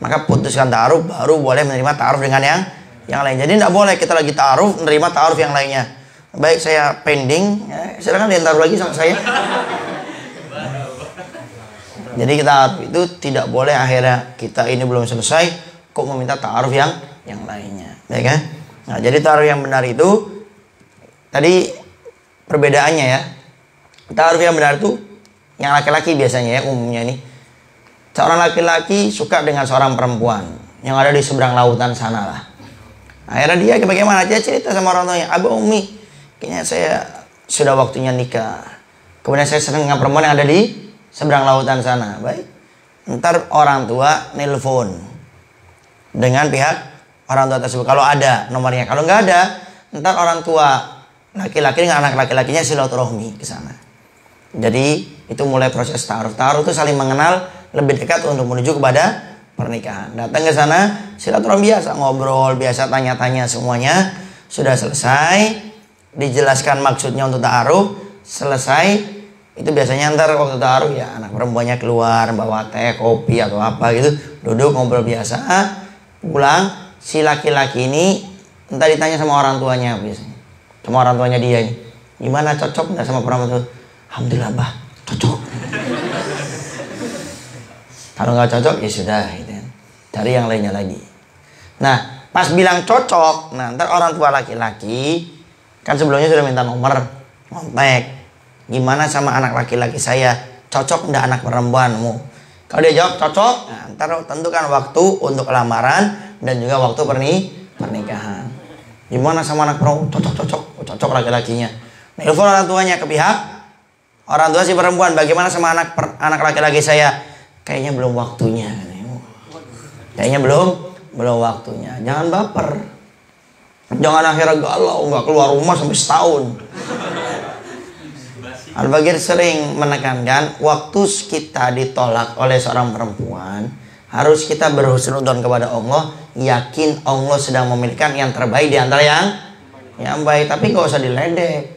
maka putuskan ta'aruf, baru boleh menerima ta'aruf dengan yang lain. Jadi tidak boleh kita lagi ta'aruf menerima ta'aruf yang lainnya. Baik, saya pending, ya, silakan diantar lagi sama saya. Jadi kita itu tidak boleh akhirnya kita ini belum selesai kok meminta ta'aruf yang lainnya, ya kan? Nah, jadi ta'aruf yang benar itu tadi perbedaannya ya. Ta'aruf yang benar itu yang laki-laki biasanya ya umumnya ini. Seorang laki-laki suka dengan seorang perempuan yang ada di seberang lautan sana lah. Akhirnya dia bagaimana? Dia cerita sama orang tuanya, Abu Umi, kayaknya saya sudah waktunya nikah. Kemudian saya senang dengan perempuan yang ada di seberang lautan sana. Baik. ntar orang tua nelpon dengan pihak orang tua tersebut kalau ada nomornya. Kalau nggak ada, ntar orang tua laki-laki dengan anak laki-lakinya silaturahmi ke sana. Jadi itu mulai proses ta'aruf. Ta'aruf itu saling mengenal lebih dekat untuk menuju kepada pernikahan. Datang ke sana, silaturahmi biasa, ngobrol biasa, tanya-tanya semuanya. Sudah selesai, dijelaskan maksudnya untuk ta'aruf, selesai. Itu biasanya ntar waktu ta'aruf ya anak perempuannya keluar bawa teh, kopi atau apa gitu, duduk ngobrol biasa. Pulang, si laki-laki ini ntar ditanya sama orang tuanya biasanya, sama orang tuanya dia ini, gimana cocok nggak sama perempuan itu? Alhamdulillah bah, cocok. Kalau nggak cocok ya sudah, gitu. Cari yang lainnya lagi. Nah, pas bilang cocok, nah ntar orang tua laki-laki kan sebelumnya sudah minta nomor, kontak. Gimana sama anak laki-laki saya? Cocok enggak anak perempuanmu? Kalau dia jawab cocok, nah, ntar tentukan waktu untuk lamaran dan juga waktu pernikahan. Gimana sama anak perempuan? Cocok laki-lakinya. Nelfon orang tuanya ke pihak orang tua si perempuan. Bagaimana sama anak laki-laki saya? Kayaknya belum waktunya. Kayaknya belum waktunya. Jangan baper. Jangan akhirnya galau, nggak keluar rumah sampai setahun. Al-Bagir sering menekankan waktu kita ditolak oleh seorang perempuan, harus kita berhusnudzon kepada Allah, yakin Allah sedang memilihkan yang terbaik di antara yang baik. Tapi nggak usah diledek.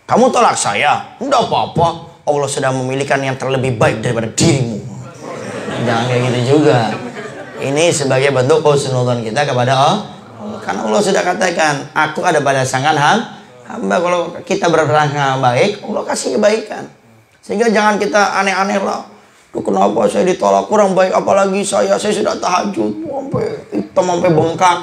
Kamu tolak saya, enggak apa-apa, Allah sedang memilihkan yang terlebih baik daripada dirimu. Jangan kayak gitu juga. Ini sebagai bentuk husnudzon kita kepada Allah. Karena Allah sudah katakan, aku ada pada sangan hamba. Kalau kita berprasangka baik, Allah kasih kebaikan. Sehingga jangan kita aneh-aneh lah. Duh, kenapa saya ditolak, kurang baik apalagi saya sudah tahajud sampai hitam sampai bengkak.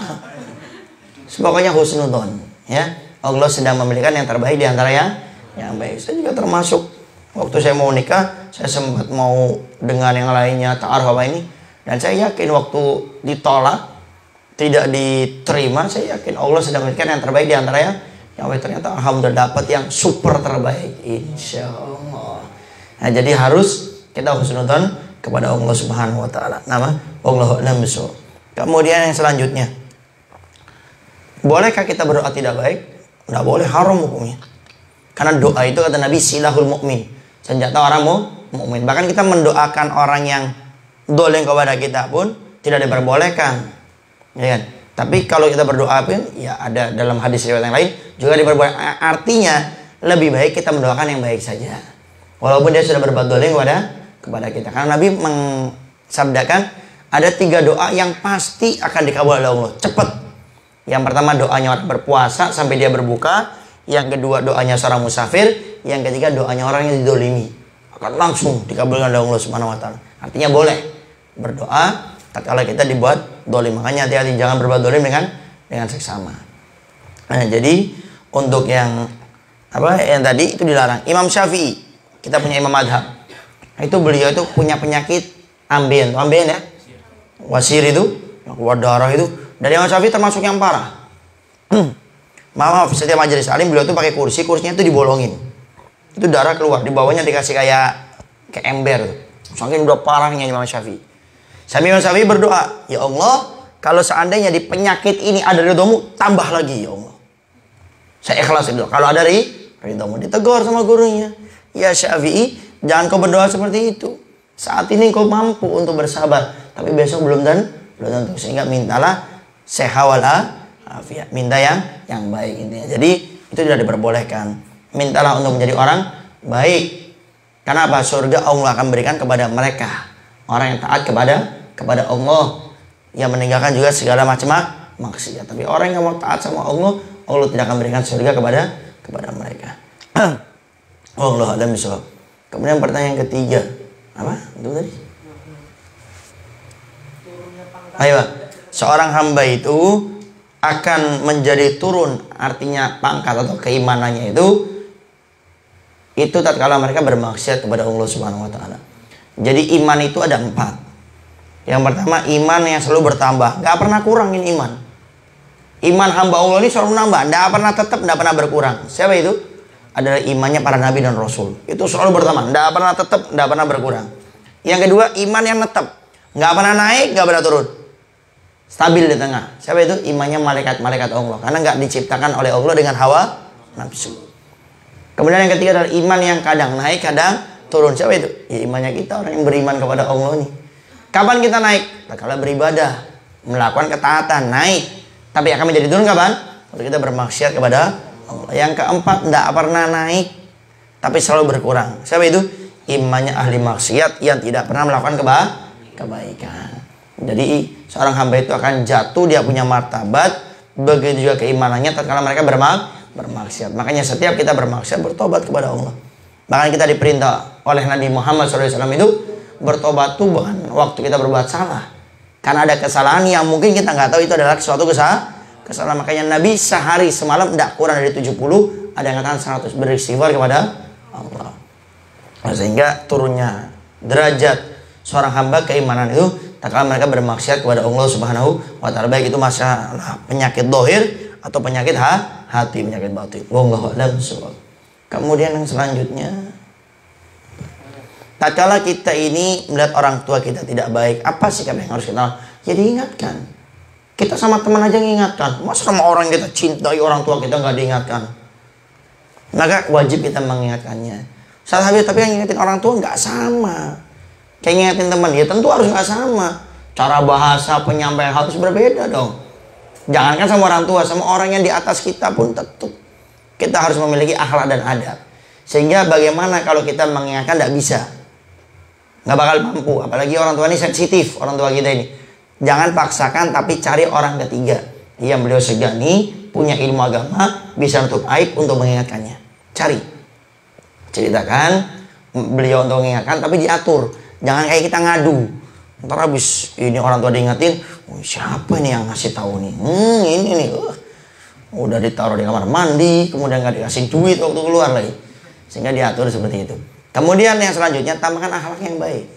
Sebagainya husnudzon, ya. Allah sedang memilihkan yang terbaik di antara yang baik. Saya juga termasuk waktu saya mau nikah, saya sempat mau dengan yang lainnya ta'aruf apa ini, dan saya yakin waktu ditolak, tidak diterima, saya yakin Allah sedang memilihkan yang terbaik di antara yang baik. Ternyata alhamdulillah dapat yang super terbaik, insya Allah. Nah, jadi harus kita husnudzon kepada Allah Subhanahu wa taala. Nama Allahu a'lam bishawab. Kemudian yang selanjutnya, bolehkah kita berdoa tidak baik? Tidak boleh, haram hukumnya. Karena doa itu kata Nabi silahul mukmin, senjata orang mukmin. Bahkan kita mendoakan orang yang dolim kepada kita pun tidak diperbolehkan, ya kan? Tapi kalau kita berdoa pun ya ada dalam hadis riwayat yang lain juga diperbolehkan. Artinya lebih baik kita mendoakan yang baik saja, walaupun dia sudah berbuat dolim kepada kita. Karena Nabi mensabdakan ada 3 doa yang pasti akan dikabul oleh Allah cepat. Yang pertama doanya orang berpuasa sampai dia berbuka. Yang kedua doanya seorang musafir. Yang ketiga doanya orang yang didolimi, akan langsung dikabulkan oleh Allah Subhanahu wa taala. Artinya boleh berdoa tatkala kita dibuat dolim. Makanya hati-hati jangan berbuat dolim dengan seksama. Nah, jadi untuk yang tadi itu dilarang. Imam Syafi'i, kita punya imam madhab, itu beliau itu punya penyakit ambeien ya, wasir itu, yang keluar darah itu. Dan Imam Syafi'i termasuk yang parah. Maaf, setiap majelis alim beliau itu pakai kursinya itu dibolongin, itu darah keluar, di bawahnya dikasih kayak ember. Saking udah parahnya Imam Syafi'i. Sampai Imam Syafi'i berdoa, ya Allah, kalau seandainya di penyakit ini ada ridhomu, tambah lagi ya Allah. Saya ikhlas itu. Kalau ada ridhomu, ditegur sama gurunya. Ya Syafi'i, jangan kau berdoa seperti itu. Saat ini kau mampu untuk bersabar, tapi besok belum tentu. Sehingga mintalah sehat wal afiat, minta yang baik intinya. Jadi itu tidak diperbolehkan. Mintalah untuk menjadi orang baik. Karena apa? Surga Allah akan berikan kepada mereka, orang yang taat kepada Allah, yang meninggalkan juga segala macam maksiat. Tapi orang yang mau taat sama Allah, Allah tidak akan berikan surga kepada mereka. Allah a'lam bishawab. Kemudian pertanyaan ketiga, apa? Itu tadi. Ayo, seorang hamba itu akan menjadi turun, artinya pangkat atau keimanannya itu tatkala mereka bermaksiat kepada Allah Subhanahu wa taala. Jadi iman itu ada 4. Yang pertama iman yang selalu bertambah, nggak pernah kurangin iman. Iman hamba Allah ini selalu nambah, nggak pernah berkurang. Siapa itu? Adalah imannya para nabi dan rasul. Itu selalu bertambah, nggak pernah berkurang. Yang kedua, iman yang tetap. Nggak pernah naik, nggak pernah turun. Stabil di tengah. Siapa itu? Imannya malaikat-malaikat Allah. Karena nggak diciptakan oleh Allah dengan hawa nafsu. Kemudian yang ketiga adalah iman yang kadang naik, kadang turun. Siapa itu? Ya, imannya kita, orang yang beriman kepada Allah nih. Kapan kita naik? Kalau beribadah, melakukan ketaatan, naik. Tapi akan menjadi turun kapan? Kalau kita bermaksiat kepada Allah. Yang keempat, tidak pernah naik, tapi selalu berkurang. Siapa itu? Imannya ahli maksiat yang tidak pernah melakukan kebaikan. Jadi seorang hamba itu akan jatuh, dia punya martabat, begitu juga keimanannya tatkala mereka bermaksiat. Makanya setiap kita bermaksiat, bertobat kepada Allah. Bahkan kita diperintah oleh Nabi Muhammad SAW itu bertobat tuh bukan waktu kita berbuat salah. Karena ada kesalahan yang mungkin kita nggak tahu itu adalah suatu kesalahan. Makanya Nabi sehari semalam tidak kurang dari 70, ada yang katakan 100 beristighfar kepada Allah. Sehingga turunnya derajat seorang hamba keimanan itu tatkala mereka bermaksiat kepada Allah Subhanahu wa taala, baik itu masalah penyakit dohir atau penyakit hati, penyakit batin. Wallahu a'lam bishawab. Kemudian yang selanjutnya, tatkala kita ini melihat orang tua kita tidak baik, apa sikap yang harus kita? Ya diingatkan. Kita sama teman aja mengingatkan. Masa sama orang yang kita cintai orang tua kita nggak diingatkan? Maka wajib kita mengingatkannya. Tapi yang ngingetin orang tua nggak sama. Kayak ngingetin teman, ya tentu harus nggak sama. Cara bahasa, penyampaian harus berbeda dong. Jangankan sama orang tua, sama orang yang di atas kita pun tentu kita harus memiliki akhlak dan adab. Sehingga bagaimana kalau kita mengingatkan tidak bisa, nggak bakal mampu. Apalagi orang tua ini sensitif, orang tua kita ini. Jangan paksakan, tapi cari orang ketiga yang beliau segani, punya ilmu agama, bisa untuk aib untuk mengingatkannya. Cari, ceritakan beliau untuk mengingatkan, tapi diatur. Jangan kayak kita ngadu. Ntar habis ini orang tua diingetin, siapa ini yang ngasih tahu nih? Ini nih, udah ditaruh di kamar mandi, kemudian nggak dikasih duit waktu keluar lagi. Sehingga diatur seperti itu. Kemudian yang selanjutnya, tambahkan akhlak yang baik.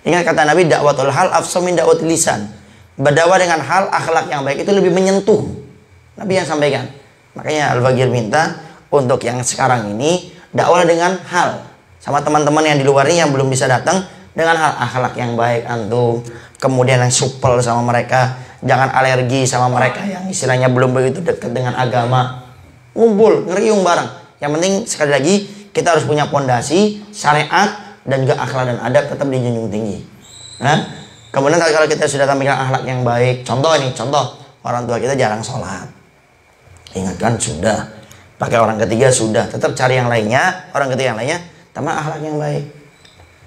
Ingat kata Nabi, dakwatul hal afsal min dakwatil lisan. Berdakwah dengan hal akhlak yang baik itu lebih menyentuh. Nabi yang sampaikan. Makanya Al-Bagir minta untuk yang sekarang ini dakwah dengan hal. Sama teman-teman yang di luar ini yang belum bisa datang, dengan hal akhlak yang baik antum. Kemudian yang supel sama mereka, jangan alergi sama mereka yang istilahnya belum begitu dekat dengan agama. Ngumpul, ngeriung bareng. Yang penting sekali lagi kita harus punya pondasi syariat dan juga akhlak dan adab tetap dijunjung tinggi. Nah, kemudian kalau kita sudah tampilkan akhlak yang baik, contoh orang tua kita jarang sholat, ingatkan sudah. Pakai orang ketiga sudah, tetap cari yang lainnya, orang ketiga yang lainnya, tambah akhlak yang baik.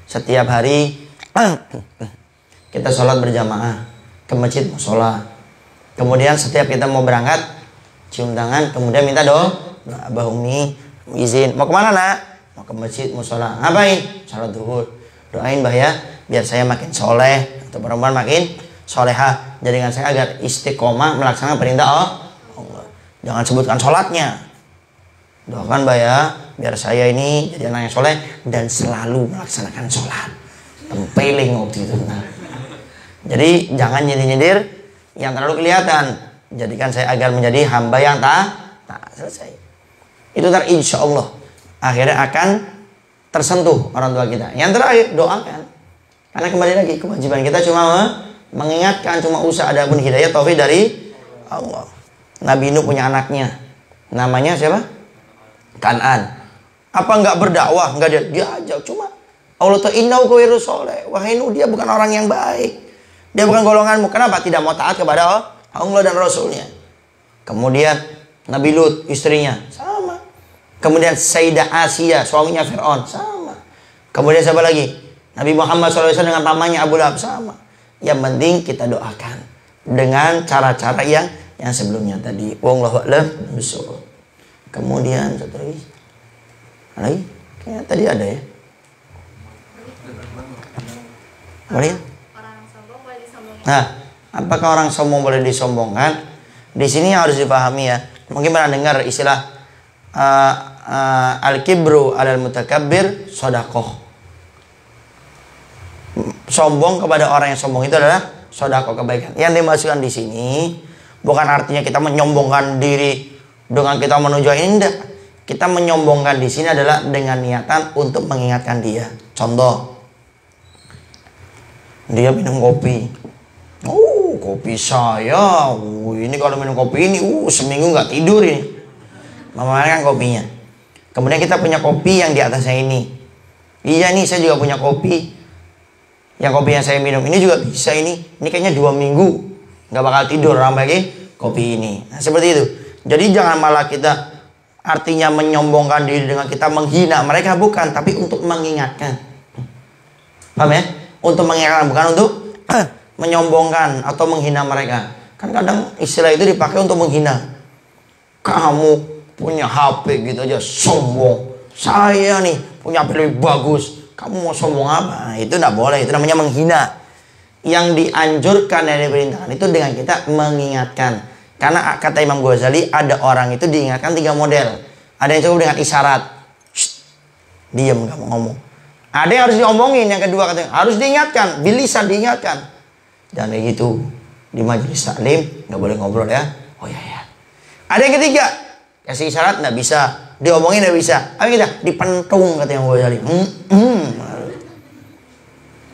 Setiap hari kita sholat berjamaah ke masjid musola. Kemudian setiap kita mau berangkat cium tangan, kemudian minta doa. Abah Umi izin, mau kemana nak? Mau ke masjid musola. Ngapain? Salat zuhur. Doain bah ya, biar saya makin soleh atau perempuan makin soleha. Jadikan saya agar istiqomah melaksanakan perintah Allah. Jangan sebutkan sholatnya. Doakan bah ya, biar saya ini jadi anak yang soleh dan selalu melaksanakan sholat. Tempeling waktu itu. Nah. Jadi jangan nyindir-nyindir yang terlalu kelihatan. Jadikan saya agar menjadi hamba yang tak selesai. Itu insya Allah akhirnya akan tersentuh orang tua kita. Yang terakhir, doakan. Karena kembali lagi, kewajiban kita cuma mengingatkan, cuma usaha, adapun hidayah taufik dari Allah. Nabi Nuh punya anaknya, namanya siapa? Kan'an. Apa nggak berdakwah? Nggak diajak, cuma Allah ta'ala innahu ghairu sholih. Wahai Nuh, dia bukan orang yang baik. Dia bukan golonganmu. Kenapa? Tidak mau taat kepada Allah dan Rasulnya. Kemudian Nabi Lut, istrinya, sama. Kemudian Sayyidah Asia, suaminya Fir'aun, sama. Kemudian siapa lagi? Nabi Muhammad SAW dengan pamannya Abu Lahab, sama. Yang penting kita doakan dengan cara-cara yang sebelumnya tadi. Wallahu a'lam bishawab. Kemudian satu lagi, kayaknya tadi ada ya. Boleh? Nah, apakah orang sombong boleh disombongkan? Di sini harus dipahami ya. Mungkin pernah dengar istilah al-kibru alal mutakabbir sodakoh. Sombong kepada orang yang sombong itu adalah sodakoh, kebaikan. Yang dimasukkan di sini bukan artinya kita menyombongkan diri dengan kita menuju ini, enggak. Kita menyombongkan di sini adalah dengan niatan untuk mengingatkan dia. Contoh, Dia minum kopi. Kopi saya. Ini kalau minum kopi ini, seminggu nggak tidur ini. Memamerkan kopinya. Kemudian kita punya kopi yang di atasnya ini. Iya nih, saya juga punya kopi. Yang kopi yang saya minum ini juga bisa ini. Ini kayaknya 2 minggu nggak bakal tidur orang lagi kopi ini. Nah, seperti itu. Jadi jangan malah kita artinya menyombongkan diri dengan kita menghina mereka, bukan, tapi untuk mengingatkan. Paham ya? Untuk mengingatkan, bukan untuk menyombongkan atau menghina mereka. Kan kadang istilah itu dipakai untuk menghina. Kamu punya HP gitu aja sombong. Saya nih punya HP lebih bagus. Kamu mau sombong apa? Itu tidak boleh. Itu namanya menghina. Yang dianjurkan dari perintahan itu dengan kita mengingatkan. Karena kata Imam Ghazali, ada orang itu diingatkan 3 model. Ada yang cukup dengan isyarat. Diam, gak mau ngomong. Ada yang harus diomongin. Yang kedua katanya harus diingatkan. Bilisan diingatkan. Jangan kayak gitu. Di majelis taklim gak boleh ngobrol ya. Oh ya. Ada yang ketiga, kasih isyarat nggak bisa, diomongin nggak bisa. Apa kita? Dipentung kata yang Ghazali.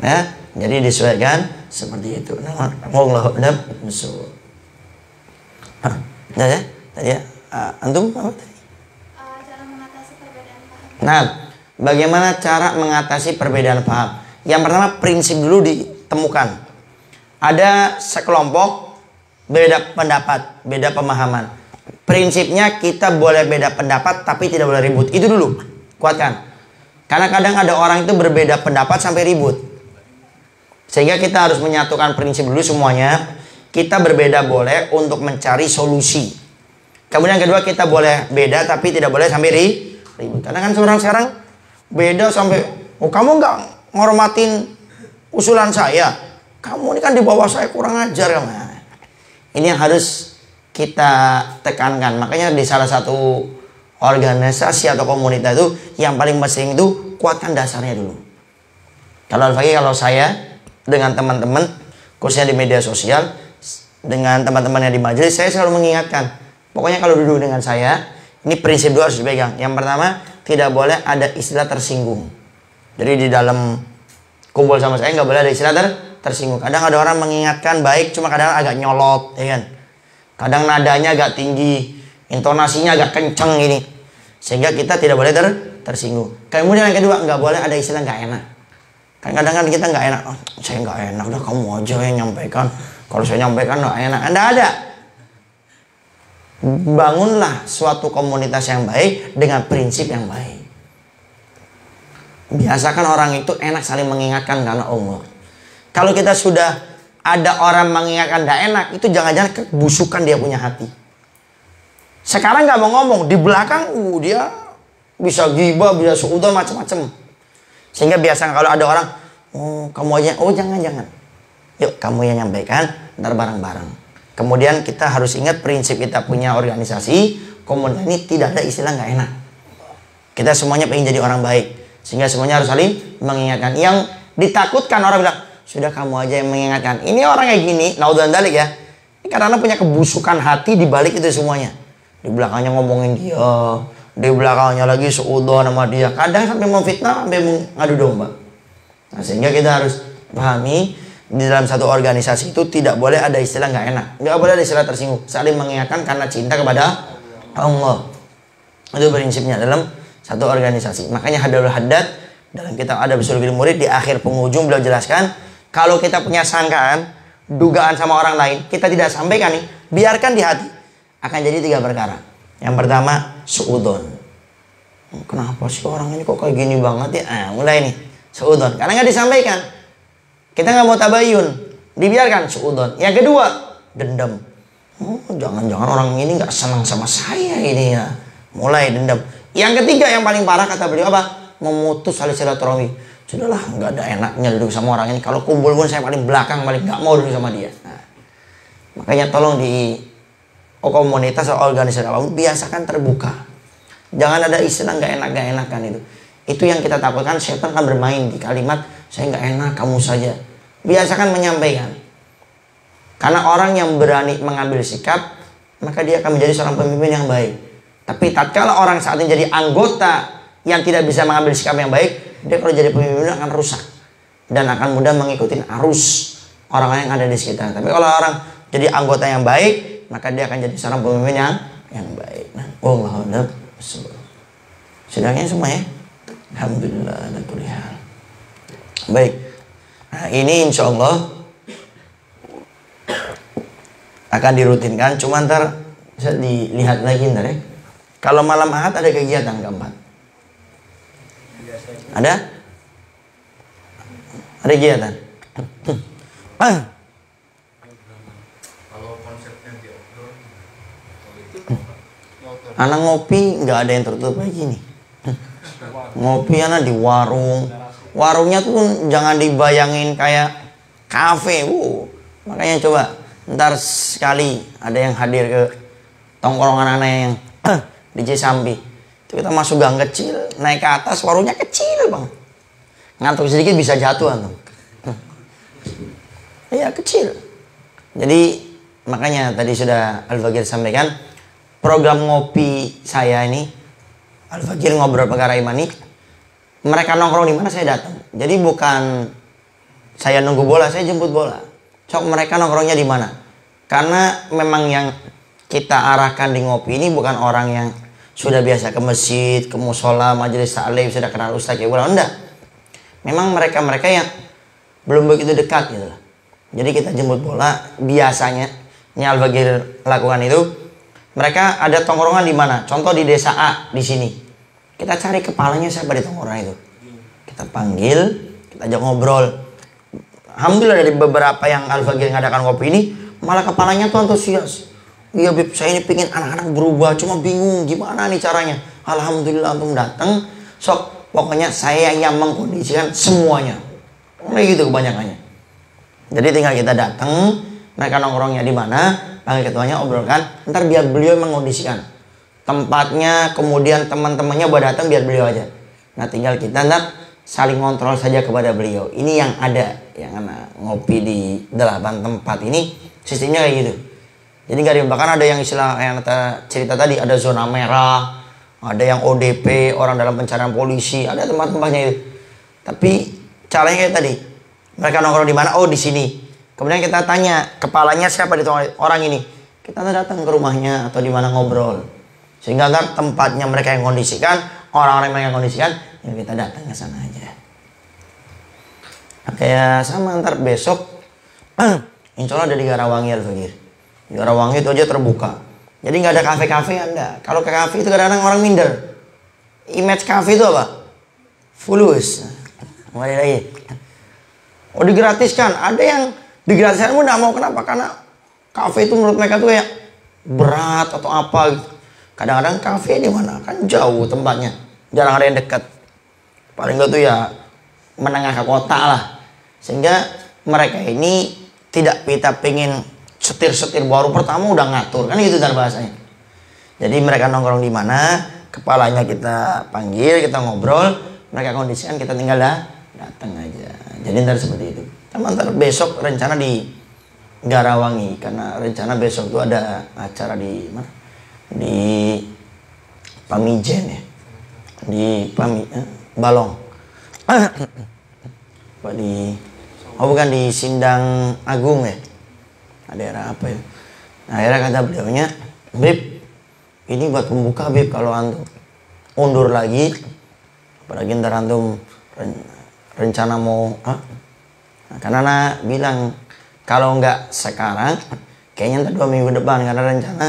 Ya, jadi disesuaikan seperti itu. Allahu a'lam bishawab. Ya, tadi ya. Antum apa tadi? Cara mengatasi perbedaan paham. Nah, bagaimana cara mengatasi perbedaan paham? Yang pertama, prinsip dulu ditemukan. Ada sekelompok beda pendapat, beda pemahaman. Prinsipnya kita boleh beda pendapat tapi tidak boleh ribut. Itu dulu, kuatkan. Karena kadang ada orang itu berbeda pendapat sampai ribut. Sehingga kita harus menyatukan prinsip dulu semuanya. Kita berbeda boleh untuk mencari solusi. Kemudian kedua, kita boleh beda tapi tidak boleh sampai ribut. Karena kan orang sekarang beda sampai, kamu nggak ngormatin usulan saya. Kamu ini kan di bawah saya, kurang ajar. Nah, ini yang harus kita tekankan. Makanya di salah satu organisasi atau komunitas itu yang paling penting itu kuatkan dasarnya dulu. Kalau saya dengan teman-teman khususnya di media sosial, dengan teman-teman yang di majelis, saya selalu mengingatkan, pokoknya kalau duduk dengan saya, ini prinsip dua harus dipegang. Yang pertama, tidak boleh ada istilah tersinggung. Jadi di dalam kumpul sama saya nggak boleh ada istilah tersinggung. Kadang ada orang mengingatkan baik, cuma kadang agak nyolot, ya kan? Kadang nadanya agak tinggi, intonasinya agak kenceng ini, sehingga kita tidak boleh tersinggung. Kemudian yang kedua, nggak boleh ada istilah nggak enak. Kan kadang kita nggak enak, saya nggak enak, udah kamu aja yang nyampaikan. Kalau saya nyampaikan nggak enak, Anda ada. Bangunlah suatu komunitas yang baik dengan prinsip yang baik. Biasakan orang itu enak saling mengingatkan karena Allah. Kalau kita sudah ada orang mengingatkan tidak enak, itu jangan-jangan kebusukan dia punya hati. Sekarang nggak mau ngomong, di belakang dia bisa ghibah, bisa suudzon macam-macam. Sehingga biasa kalau ada orang, kamu aja, jangan. Yuk kamu yang nyampaikan, ntar bareng-bareng. Kemudian kita harus ingat prinsip kita punya organisasi, komunitas ini tidak ada istilah nggak enak. Kita semuanya pengen jadi orang baik, sehingga semuanya harus saling mengingatkan. Yang ditakutkan orang bilang, sudah kamu aja yang mengingatkan. Ini orang kayak gini, naudzubillah dalik ya. Ini karena punya kebusukan hati di balik itu semuanya. Di belakangnya ngomongin dia, di belakangnya lagi suudzon sama dia. Kadang sampai memfitnah, sampai mengadu domba. Nah, sehingga kita harus pahami di dalam satu organisasi itu tidak boleh ada istilah nggak enak, nggak boleh ada istilah tersinggung. Saling mengingatkan karena cinta kepada Allah. Itu prinsipnya dalam satu organisasi. Makanya Haddarul Haddad dalam kitab Adab Sulukil Murid di akhir penghujung beliau jelaskan, kalau kita punya sangkaan, dugaan sama orang lain, kita tidak sampaikan nih, biarkan di hati. Akan jadi 3 perkara. Yang pertama, suudzon. Kenapa sih orang ini kok kayak gini banget ya? Mulai nih, suudzon. Karena nggak disampaikan. Kita nggak mau tabayun, dibiarkan suudzon. Yang kedua, dendam. Jangan-jangan orang ini nggak senang sama saya ini ya. Mulai dendam. Yang ketiga yang paling parah kata beliau apa? Memutus tali silaturahmi. Sudahlah, nggak ada enaknya duduk sama orang ini. Kalau kumpul pun saya paling belakang, paling nggak mau duduk sama dia. Nah, makanya tolong di komunitas atau organisasi apapun biasakan terbuka. Jangan ada istilah nggak enakan itu. Itu yang kita takutkan, setan akan bermain di kalimat saya nggak enak, kamu saja. Biasakan menyampaikan. Karena orang yang berani mengambil sikap, maka dia akan menjadi seorang pemimpin yang baik. Tapi tatkala orang saat ini jadi anggota yang tidak bisa mengambil sikap yang baik, dia kalau jadi pemimpin akan rusak. dan akan mudah mengikuti arus orang yang ada di sekitar. Tapi kalau orang jadi anggota yang baik, maka dia akan jadi seorang pemimpin yang baik. Nah, Allahu Sidangnya semua ya. Alhamdulillah ala kulli hal. Baik. Nah, ini insya Allah akan dirutinkan. Cuma ntar bisa dilihat lagi ntar ya. Kalau malam Ahad ada kegiatan keempat. Ada? Ada kegiatan. Anak ngopi nggak ada yang tertutup lagi nih. Ngopi anak di warung. Warungnya tuh jangan dibayangin kayak kafe. Makanya coba ntar sekali ada yang hadir ke tongkrongan anak yang di Cisambi. Itu kita masuk gang kecil, naik ke atas, warungnya kecil bang. Ngantuk sedikit bisa jatuh antum. Iya kecil. Jadi makanya tadi sudah Al-Fakir sampaikan, program ngopi saya ini Al-Fakir ngobrol perkara imani. Mereka nongkrong di mana saya datang. Jadi bukan saya nunggu bola, saya jemput bola. Sok mereka nongkrongnya di mana? Karena memang yang kita arahkan di ngopi ini bukan orang yang sudah biasa ke masjid, ke musola, majelis taklim, sudah kenal ustaz ya bola, enggak. Memang mereka-mereka yang belum begitu dekat gitu. Jadi kita jemput bola biasanya yang Al-Fakir lakukan itu, mereka ada tongkrongan di mana? Contoh di desa A di sini. Kita cari kepalanya siapa di tongkrongan itu. Kita panggil, kita ajak ngobrol. Alhamdulillah dari beberapa yang Al-Fakir ngadakan kopi ini, malah kepalanya tuh antusias. Iya Bib, saya ini pingin anak-anak berubah, cuma bingung gimana nih caranya. Alhamdulillah antum datang, sok pokoknya saya yang mengkondisikan semuanya. Kayak gitu kebanyakannya. Jadi tinggal kita datang, mereka nongkrongnya di mana, panggil ketuanya, obrolkan, ntar biar beliau mengkondisikan tempatnya, kemudian teman-temannya buat datang biar beliau aja. Nah tinggal kita ntar saling kontrol saja kepada beliau. Ini yang ada, yang ngopi di 8 tempat ini sistemnya kayak gitu. Jadi nggak bahkan ada yang istilah yang kita cerita tadi, ada zona merah, ada yang ODP, orang dalam pencarian polisi, ada tempat-tempatnya itu. Tapi caranya kayak tadi, mereka nongkrong di mana? Oh di sini. Kemudian kita tanya kepalanya siapa di orang ini. Kita datang ke rumahnya atau di mana ngobrol. Sehingga ntar tempatnya mereka yang kondisikan, orang-orang mereka yang kondisikan, ya kita datang ke sana aja. Nah, kayak sama ntar besok, insya Allah ada di Garawangi Al-Fakir. Di Garawangi itu aja terbuka. Jadi nggak ada kafe-kafe anda. Kalau ke kafe itu kadang-kadang orang minder. Image kafe itu apa? Fulus. Kembali lagi. Oh digratiskan. Ada yang digratiskan pun nggak mau. Kenapa? Karena kafe itu menurut mereka tuh kayak berat atau apa gitu. Kadang-kadang kafe di mana? Kan jauh tempatnya. Jarang ada yang dekat. Paling nggak tuh ya menengah ke kota lah. Sehingga mereka ini tidak kita pengen setir-setir baru pertama udah ngatur. Kan gitu dan bahasanya. Jadi mereka nongkrong di mana, kepalanya kita panggil, kita ngobrol, mereka kondisikan, kita tinggal datang aja. Jadi ntar seperti itu. Ntar besok rencana di Garawangi, karena rencana besok tuh ada acara di mana? Di Pamijen ya, di Balong. Bukan di Sindang Agung ya, daerah apa ya? Nah, akhirnya kata beliaunya, Bib, ini buat pembuka Bib, kalau antum undur lagi, apalagi ntar antum rencana mau, nah, karena bilang kalau nggak sekarang, kayaknya ntar 2 minggu depan, karena rencana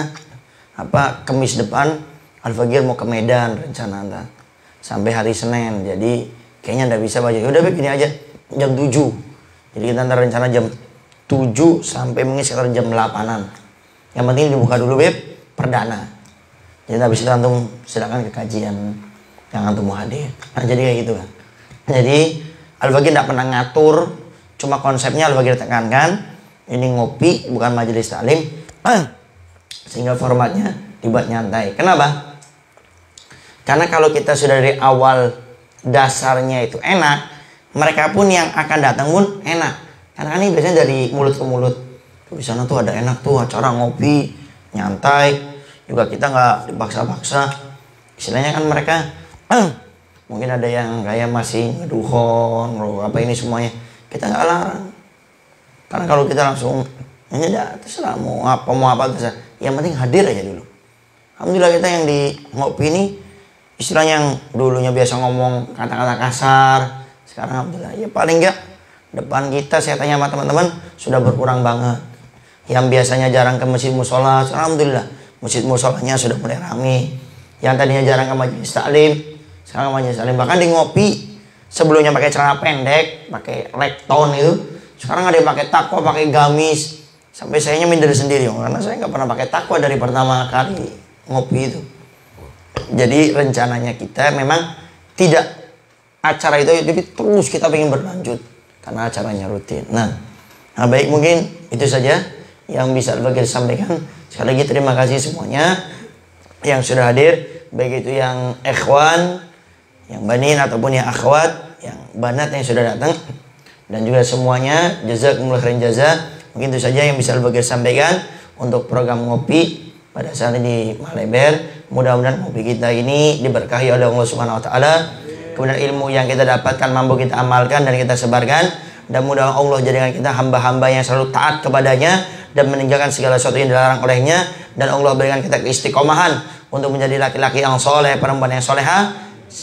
Kamis depan Al-Fakir mau ke Medan rencana ntar sampai hari Senin. Jadi kayaknya nggak bisa baca. Udah Bib, ini aja jam 7. Jadi kita ntar rencana jam 7 sampai mungkin sekitar jam 8-an. Yang penting dibuka dulu Bib, perdana. Jadi habis itu antum silakan ke kajian yang antum mau hadir. Nah, jadi kayak gitu kan. Jadi Al-Fakir nggak pernah ngatur, cuma konsepnya Al-Fakir tekankan, ini ngopi bukan majelis taklim. Sehingga formatnya dibuat nyantai. Kenapa? Karena kalau kita sudah dari awal dasarnya itu enak, mereka pun yang akan datang pun enak. Karena ini biasanya dari mulut ke mulut. Di sana tuh ada enak tuh acara ngopi, nyantai. Juga kita nggak dipaksa-paksa. Istilahnya kan mereka mungkin ada yang kayak masih ngeduhon, apa ini semuanya. kita nggak larang. Karena kalau kita langsung ya terserah mau apa terserah. Yang penting hadir aja dulu. Alhamdulillah kita yang di ngopi ini istilahnya yang dulunya biasa ngomong kata-kata kasar, sekarang alhamdulillah ya paling enggak depan kita saya tanya sama teman-teman sudah berkurang banget. Yang biasanya jarang ke masjid musola, alhamdulillah masjid musolanya sudah mulai ramai. Yang tadinya jarang ke majelis taklim, sekarang ke majelis taklim. Bahkan di ngopi sebelumnya pakai celana pendek, pakai ragtone itu, sekarang ada yang pakai takwa, pakai gamis. Sampai sayanya minder sendiri karena saya nggak pernah pakai takwa dari pertama kali ngopi itu. Jadi rencananya kita memang tidak acara itu, tapi terus kita ingin berlanjut karena acaranya rutin. Nah baik, mungkin itu saja yang bisa bagi sampaikan. Sekali lagi terima kasih semuanya yang sudah hadir, baik itu yang ikhwan, yang banin ataupun yang akhwat, yang banat yang sudah datang, dan juga semuanya jazakumullah khairan jaza. Mungkin itu saja yang bisa bagi sampaikan untuk program ngopi pada saat ini di Maleber. Mudah-mudahan ngopi kita ini diberkahi oleh Allah Subhanahu wa taala. Kemudian ilmu yang kita dapatkan mampu kita amalkan dan kita sebarkan, dan mudah-mudahan Allah jadikan kita hamba-hamba yang selalu taat kepadanya dan meninggalkan segala sesuatu yang dilarang olehnya, dan Allah berikan kita keistiqomahan untuk menjadi laki-laki yang soleh, perempuan yang soleha,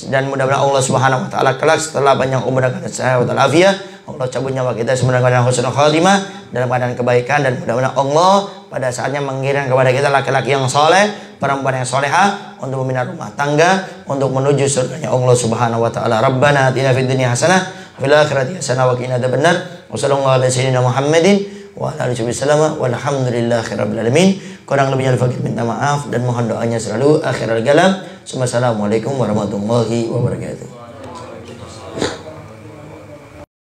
dan mudah-mudahan Allah Subhanahu wa taala kelak setelah banyak umur dan sehat walafiat Allah cabut nyawa kita sebenarnya dengan husnul khatimah dalam keadaan kebaikan, dan mudah-mudahan Allah pada saatnya mengirim kepada kita laki-laki yang soleh, perempuan yang soleha untuk membina rumah tangga untuk menuju surganya Allah Subhanahu wa taala. Rabbana atina fid dunya hasanah wa fil akhirati hasanah wa qina adzabannar. Wa sallallahu ala sayyidina Muhammadin wa ala alihi wasallam walhamdulillahirabbil alamin. Kurang lebihnya fakir minta maaf dan mohon doanya selalu. Akhirul kalam. Wassalamualaikum warahmatullahi wabarakatuh.